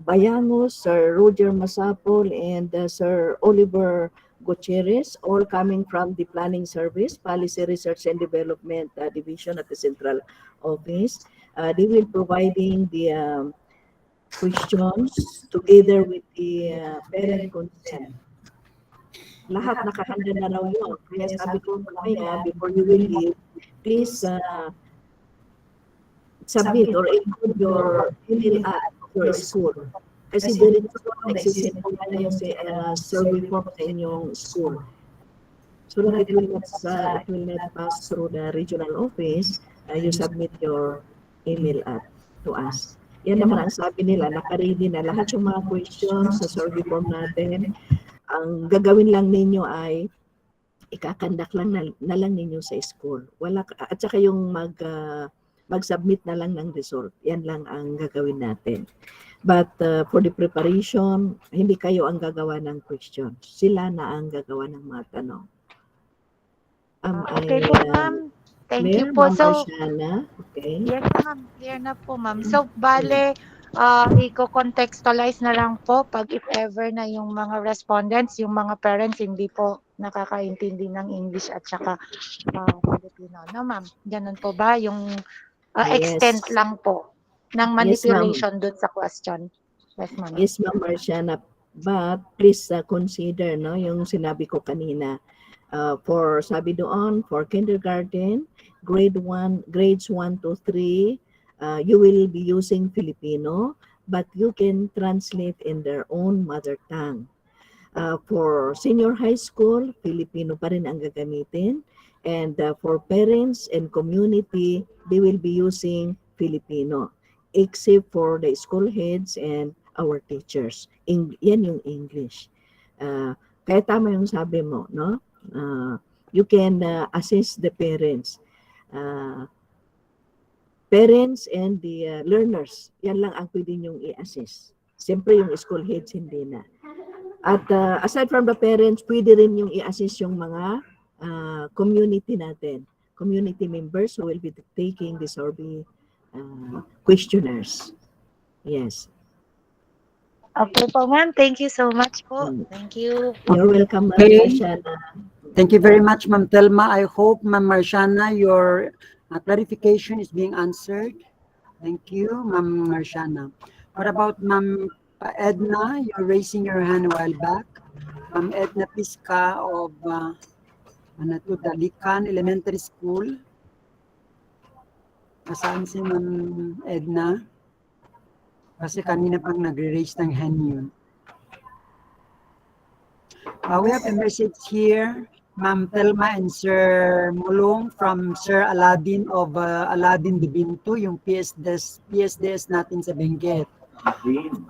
G: Bayangos, Sir Roger Masapol, and Sir Oliver Gutierrez, all coming from the Planning Service, Policy Research and Development Division at the Central Office. They will providing the questions together with the parent consent. Lahat nakahanda na raw yun. Kaya sabi ko mamaya, before you will leave, please submit or include your email at your school. Kasi dito nagsisend po na yung survey form sa inyong school. So that it will not pass through the regional office, you submit your email at to us. Yan naman ang sabi nila, naka-ready na lahat yung mga questions sa survey form natin. Ang gagawin lang ninyo ay ikakandak lang na lang ninyo sa school. At saka yung mag-submit na lang ng result. Yan lang ang gagawin natin. But for the preparation, hindi kayo ang gagawa ng questions. Sila na ang gagawa ng mga tanong.
M: Okay po, ma'am. Thank you po. So,
G: okay.
M: Yes, ma'am. Clear na po, ma'am. So, bale, i-contextualize na lang po pag if ever na yung mga respondents, yung mga parents, hindi po nakakaintindi ng English at saka Filipino. No, ma'am? Ganun po ba? Yung extent lang po ng manipulation dun sa question. Yes, ma'am.
G: Yes, Ma'am Marciana. But please consider, no, yung sinabi ko kanina. For sabi doon, for kindergarten, grades 1 to 3, you will be using Filipino, but you can translate in their own mother tongue. For senior high school, Filipino pa rin ang gagamitin. And for parents and community, they will be using Filipino, except for the school heads and our teachers. Yan yung English. Kaya tama yung sabi mo, no? You can assist the parents. Parents and the learners, yan lang ang pwede niyong i-assist. Siyempre yung school heads hindi na. At aside from the parents, pwede rin yung i-assist yung mga community natin. Community members who will be taking the survey questionnaires. Yes.
M: Okay po, ma'am. Thank you so much po. Thank you.
G: You're welcome, Ma'am Marciana.
B: Thank you very much, Ma'am Thelma. I hope, Ma'am Marciana, your clarification is being answered. Thank you, Ma'am Marciana. What about Ma'am Edna? You're raising your hand a while back. Ma'am Edna Pisca of Ano to, Dalikan Elementary School. Nasaan si Ma'am Edna? Kasi kanina pang nagre-raise ng hand yun. We have a message here, Ma'am Telma and Sir Mulong from Sir Aladdin of Aladdin Dibinto, yung PSDS natin sa Benguet.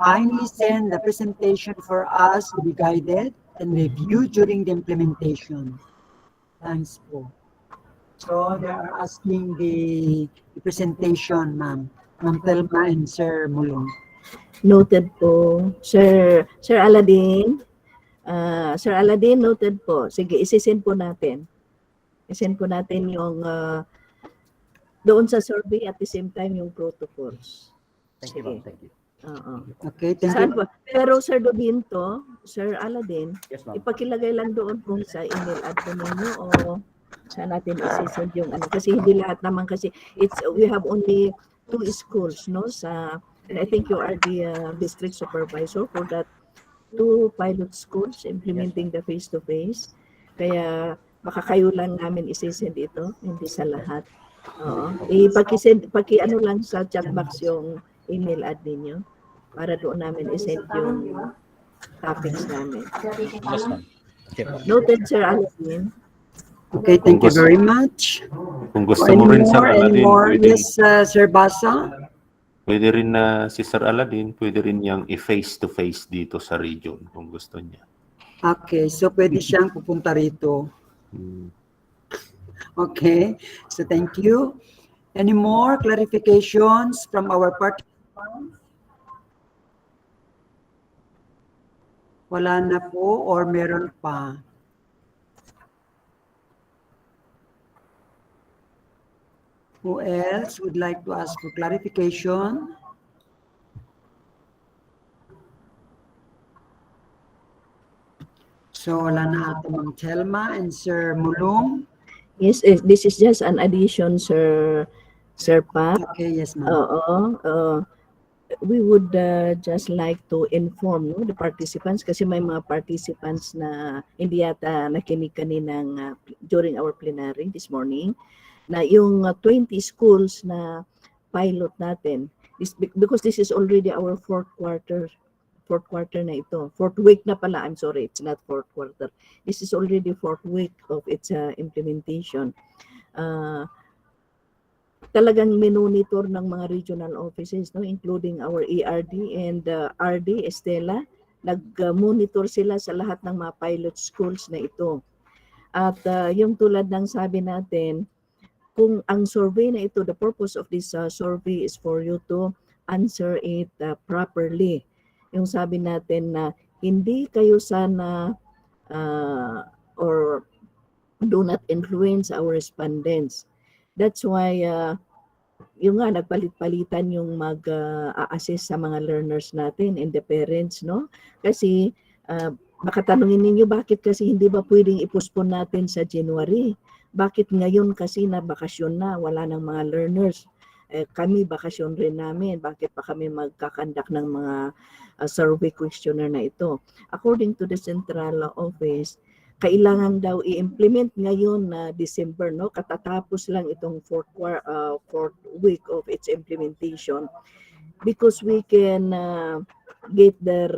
B: Kindly send the presentation for us to be guided and reviewed during the implementation. Thanks po. So they are asking the presentation, Ma'am Telma and Sir Mulong.
G: Noted po. Sir Aladdin. Sir Aladdin, noted po. Sige, isisend po natin. Isend po natin yung doon sa survey at the same time yung protocols.
K: Thank you, ma'am. Thank you.
B: Okay, thank
G: Saan
B: you.
G: po? Pero Sir Dobinto, Sir Aladdin,
K: Yes, ma'am.
G: ipakilagay lang doon kung sa email address ninyo o saan natin isisend yung ano. Kasi hindi lahat naman kasi we have only 2 schools, no? And I think you are the district supervisor for that 2 pilot schools implementing the face-to-face. Kaya baka kayo lang namin isisend ito, hindi sa lahat. Oo. Paki-ano lang sa chat box yung email ad ninyo para doon namin isend yung topics namin.
K: Yes, ma'am. Okay.
G: Noted, Sir Aladdin.
B: Okay, thank you very much.
I: Kung gusto mo rin, Sir Aladdin, pwede,
B: Yes, Sir Basa.
I: pwede rin na si Sir Aladdin, pwede rin niyang i-face-to-face dito sa region kung gusto niya.
B: Okay, so pwede siyang pupunta rito. Okay, so thank you. Any more clarifications from our participants? Wala na po or meron pa? Who else would like to ask for clarification? So wala na ata Ma'am Telma and Sir Mulong.
G: Yes, this is just an addition, Sir Pat.
B: Okay, yes, ma'am.
G: We would just like to inform the participants kasi may mga participants na hindi yata nakinig kaninang during our plenary this morning na yung 20 schools na pilot natin because this is already our fourth quarter na ito. Fourth week na pala, I'm sorry, it's not fourth quarter. This is already fourth week of its implementation. Talagang minonitor ng mga regional offices, no, including our ERD and RD, Estela, nag-monitor sila sa lahat ng mga pilot schools na ito. At yung tulad ng sabi natin, kung ang survey na ito, the purpose of this survey is for you to answer it properly. Yung sabi natin na hindi kayo sana or do not influence our respondents. That's why yung nga nagpalit-palitan yung mag-assess sa mga learners natin and the parents, no? Kasi baka tanungin ninyo bakit kasi hindi ba pwedeng i-postpone natin sa January? Bakit ngayon kasi na bakasyon na, wala ng mga learners? Kami bakasyon rin namin, bakit pa kami magkakandak ng mga survey questionnaire na ito? According to the central office, kailangan daw i-implement ngayon na December, no? Katatapos lang itong fourth week of its implementation because we can get their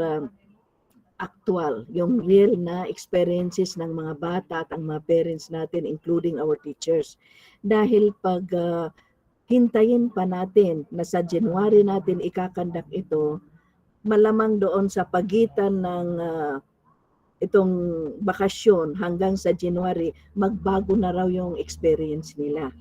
G: actual, yung real na experiences ng mga bata at ang mga parents natin, including our teachers. Dahil pag hintayin pa natin na sa January natin ikakandak ito, malamang doon sa pagitan ng itong bakasyon hanggang sa January, magbago na raw yung experience nila.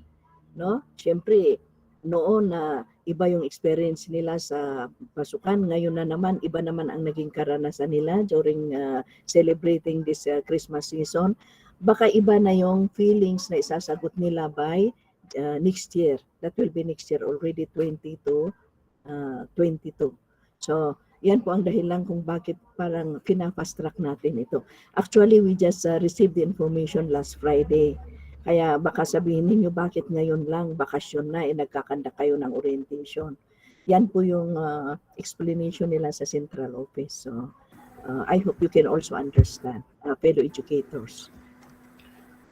G: No? Siyempre, noon na iba yung experience nila sa pasukan, ngayon na naman, iba naman ang naging karanasan nila during celebrating this Christmas season. Baka iba na yung feelings na isasagot nila by next year. That will be next year already, 20 to 22. So, yan po ang dahilan kung bakit parang fina-fast track natin ito. Actually, we just received the information last Friday. Kaya baka sabihin ninyo bakit ngayon lang, bakasyon na, nagkakanda kayo ng orientation. Yan po yung explanation nila sa central office. So, I hope you can also understand, fellow educators.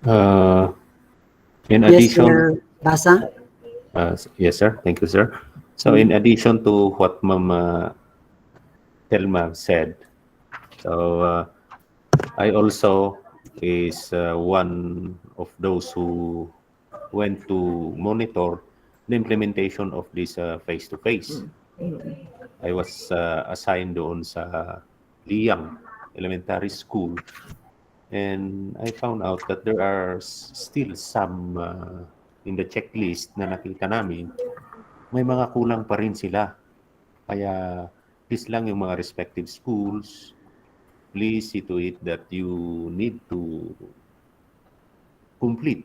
I: In
B: Yes,
I: addition,
B: Sir Basa.
I: yes, sir. Thank you, sir. So, in addition to what Ma'am Telma said, so I also is one of those who went to monitor the implementation of this face-to-face. I was assigned doon sa Liang Elementary School, and I found out that there are still some in the checklist na nakita namin, may mga kulang pa rin sila. Kaya please lang yung mga respective schools, please see to it that you need to complete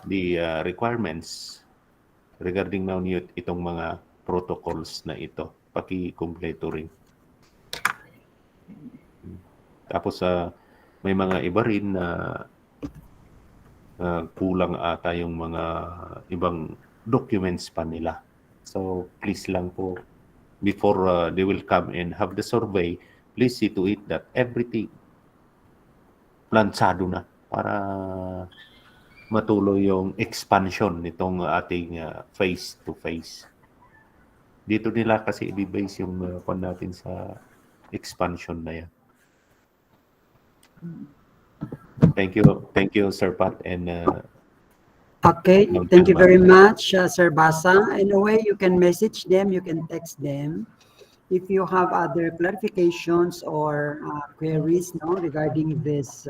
I: the requirements regarding now itong mga protocols na ito. Paki-kumpleto rin. Tapos may mga iba rin na kulang ata yung mga ibang documents pa nila. So please lang po, before they will come and have the survey, please see to it that everything plansado na para matuloy yung expansion nitong ating face-to-face. Dito nila kasi i-base yung natin sa expansion na yan. Thank you, Sir Pat, and
B: Okay, thank you very much, Sir Basa. In a way, you can message them, you can text them. If you have other clarifications or queries regarding this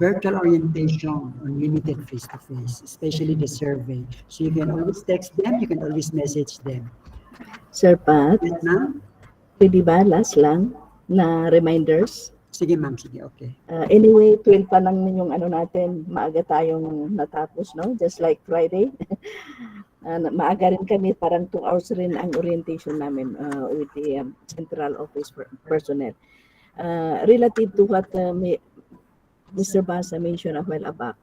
B: virtual orientation on limited face-to-face, especially the survey. So you can always text them, you can always message them.
G: Sir Pat,
B: Yes, ma'am?
G: pwede ba last lang na reminders?
B: Sige, ma'am. Sige, okay.
G: Anyway, 12 pa lang yung ano natin, maaga tayong natapos, no? Just like Friday. Maaga rin kami, parang 2 hours rin ang orientation namin with the central office personnel. Relative to what Mr. Basa mentioned a while back,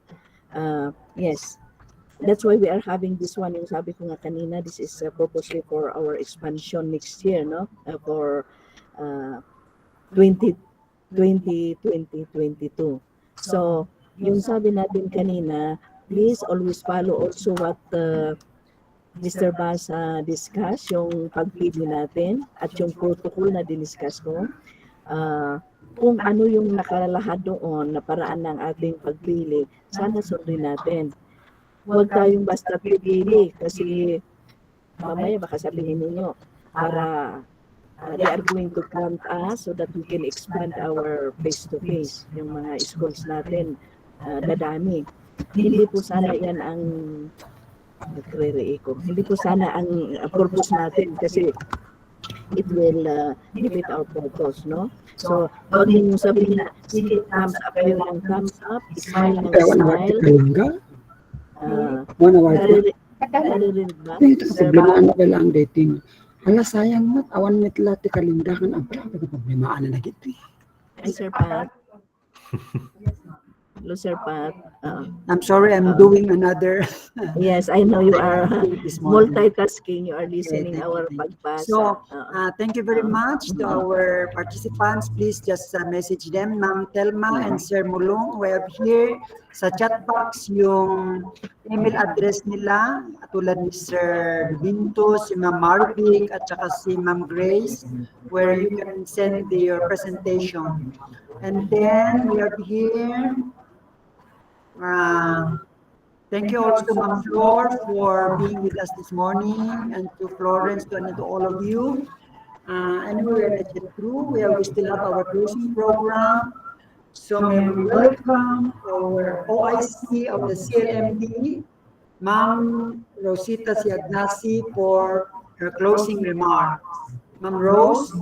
G: yes, that's why we are having this one. Yung sabi ko nga kanina, this is purposely for our expansion next year, no? For 2022. So, yung sabi natin kanina, please always follow also what Mr. Basa discuss, yung pagpili natin at yung protocol na diniscuss ko. Kung ano yung nakalahad doon na paraan ng ating pagpili, sana sundin natin. Huwag tayong basta pipili kasi mamaya baka sabihin ninyo para they are going to count us so that we can expand our face-to-face. Yung mga schools natin, dadami. Hindi po sana yan ang hindi po sana ang purpose natin kasi it will defeat our purpose, no? So, huwag ninyong sabihin na, sige, thumbs up kayo ng thumbs up, smile ng smile. Naririnig ba? Sir Ba?
B: Problema lang dating. Hala, sayang mat, awan met lati kalindahan ang problema na nagito.
G: Ay, Sir Pat. Hello, Sir Pat.
B: I'm sorry, I'm doing another.
G: Yes, I know you are
B: this morning.
G: multitasking. You are listening
B: Okay,
G: our pagbasa.
B: So, thank you very much to our participants. Please just message them, Ma'am Telma and Sir Mulong. We have here sa chat box yung email address nila, tulad ni Sir Binto, si Ma'am Marvic, at saka si Ma'am Grace, where you can send your presentation. And then we have here, thank you also to Ma'am Flor for being with us this morning, and to Florence, and to all of you. Anyway, we are not yet through. We still have our closing program. So may we welcome our OIC of the CLMD, Ma'am Rosita Siagnasi, for her closing remarks. Ma'am Rose.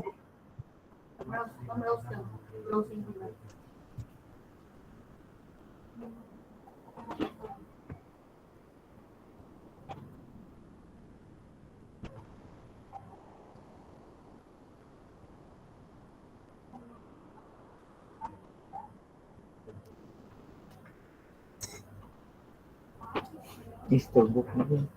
A: Ma'am Rose, closing remarks.
K: Istorbo na yun.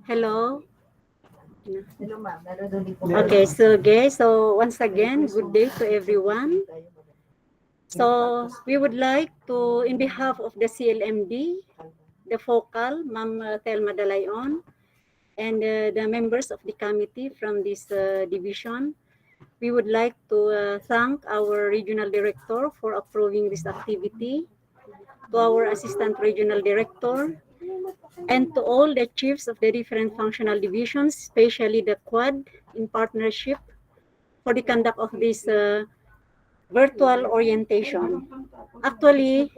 N: Hello. Okay, so guys, so once again, good day to everyone. So we would like to, in behalf of the CLMD, the focal, Ma'am Telma Dalayon, and the members of the committee from this division, we would like to thank our regional director for approving this activity, to our assistant regional director, and to all the chiefs of the different functional divisions, especially the Quad, in partnership for the conduct of this virtual orientation. Actually,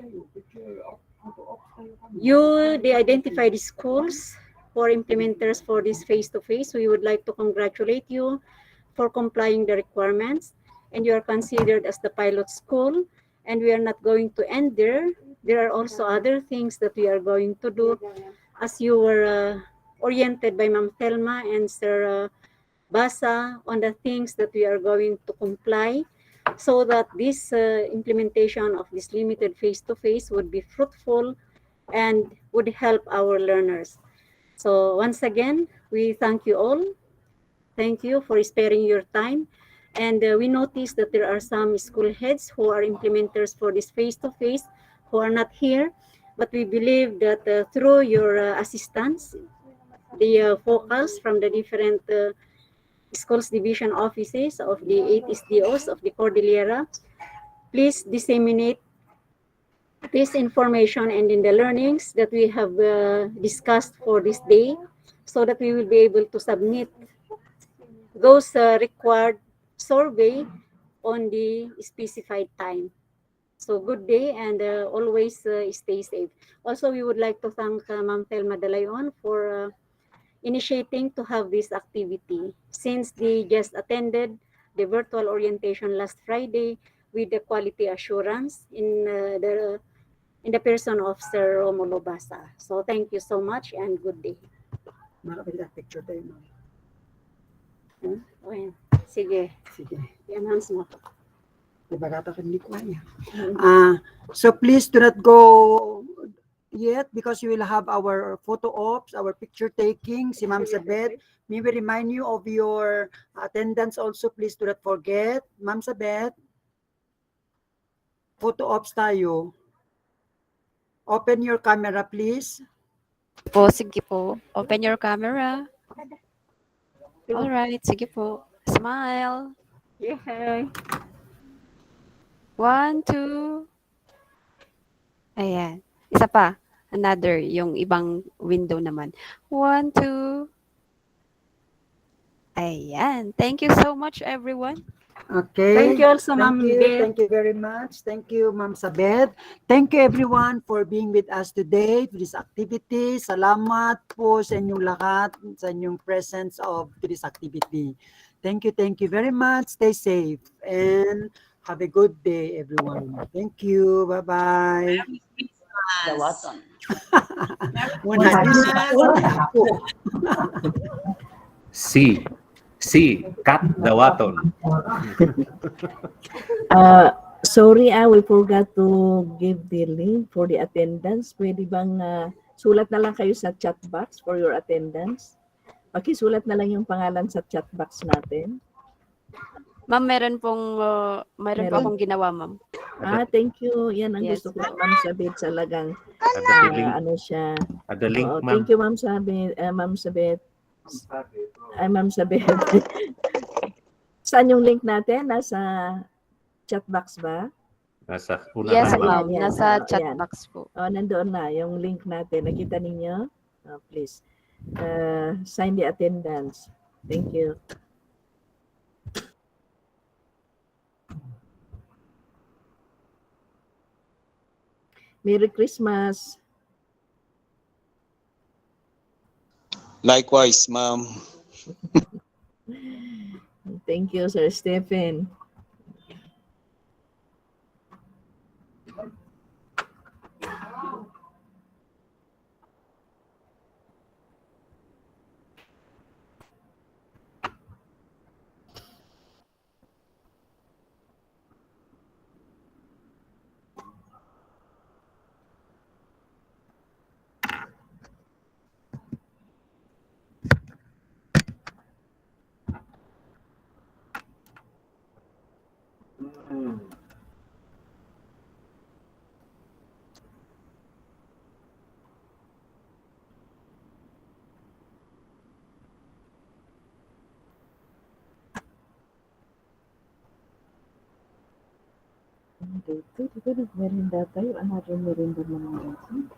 N: they identify the schools for implementers for this face-to-face. We would like to congratulate you for complying the requirements, and you are considered as the pilot school, and we are not going to end there. There are also other things that we are going to do, as you were oriented by Ma'am Thelma and Sir Basa on the things that we are going to comply, so that this implementation of this limited face-to-face would be fruitful and would help our learners. So once again, we thank you all. Thank you for sparing your time. And we noticed that there are some school heads who are implementers for this face-to-face who are not here. But we believe that through your assistance, the focals from the different schools division offices of the 8 SDOs of the Cordillera, please disseminate this information and in the learnings that we have discussed for this day, so that we will be able to submit those required survey on the specified time. So good day, and always stay safe. Also, we would like to thank Ma'am Telma Dalayon for initiating to have this activity, since they just attended the virtual orientation last Friday with the quality assurance in the person of Sir Romulo Basa. So thank you so much and good day.
B: Makapila picture tayo, ma'am.
N: Okay. Sige.
B: Sige.
N: I-announce mo.
B: Diba hindi ko kaya. So please do not go yet, because you will have our photo ops, our picture taking. Si Ma'am Sabet, may we remind you of your attendance also. Please do not forget. Ma'am Sabet, photo ops tayo. Open your camera, please.
L: Po, sige po. Open your camera. Alright, sige po. Smile.
N: Yay!
L: 1, 2. Ayan. Isa pa. Another, yung ibang window naman. 1, 2. Ayan. Thank you so much, everyone.
B: Okay.
N: Thank you also, Ma'am Beth.
B: Thank you very much. Thank you, Ma'am Sabet. Thank you everyone for being with us today for this activity. Salamat po sa inyong lahat, sa inyong presence of this activity. Thank you very much. Stay safe and have a good day, everyone. Thank you. Bye-bye.
I: Cut the waton.
G: Sorry, we forgot to give the link for the attendance. Pwede bang sulat na lang kayo sa chat box for your attendance? Pakisulat na lang yung pangalan sa chat box natin.
L: Ma'am, meron pa akong ginawa, ma'am.
G: Thank you. Yan ang
L: Yes.
G: gusto ko, Ma'am Sabit, talagang ano siya.
I: Ada link, ma'am.
G: Thank you, Ma'am Sabit. Ma'am Sabit. Ma'am Sabit. Saan yung link natin? Nasa chat box ba?
I: Nasa
L: Yes,
I: unahan,
L: ma'am.
G: Yan.
L: Nasa chat
G: Yan.
L: box po.
G: Nandoon na yung link natin. Nakita ninyo? Please. Sign the attendance. Thank you. Merry Christmas.
E: Likewise, ma'am.
G: Thank you, Sir Stephen. Dito, di ba nag-merinda tayo? Another merinda naman natin.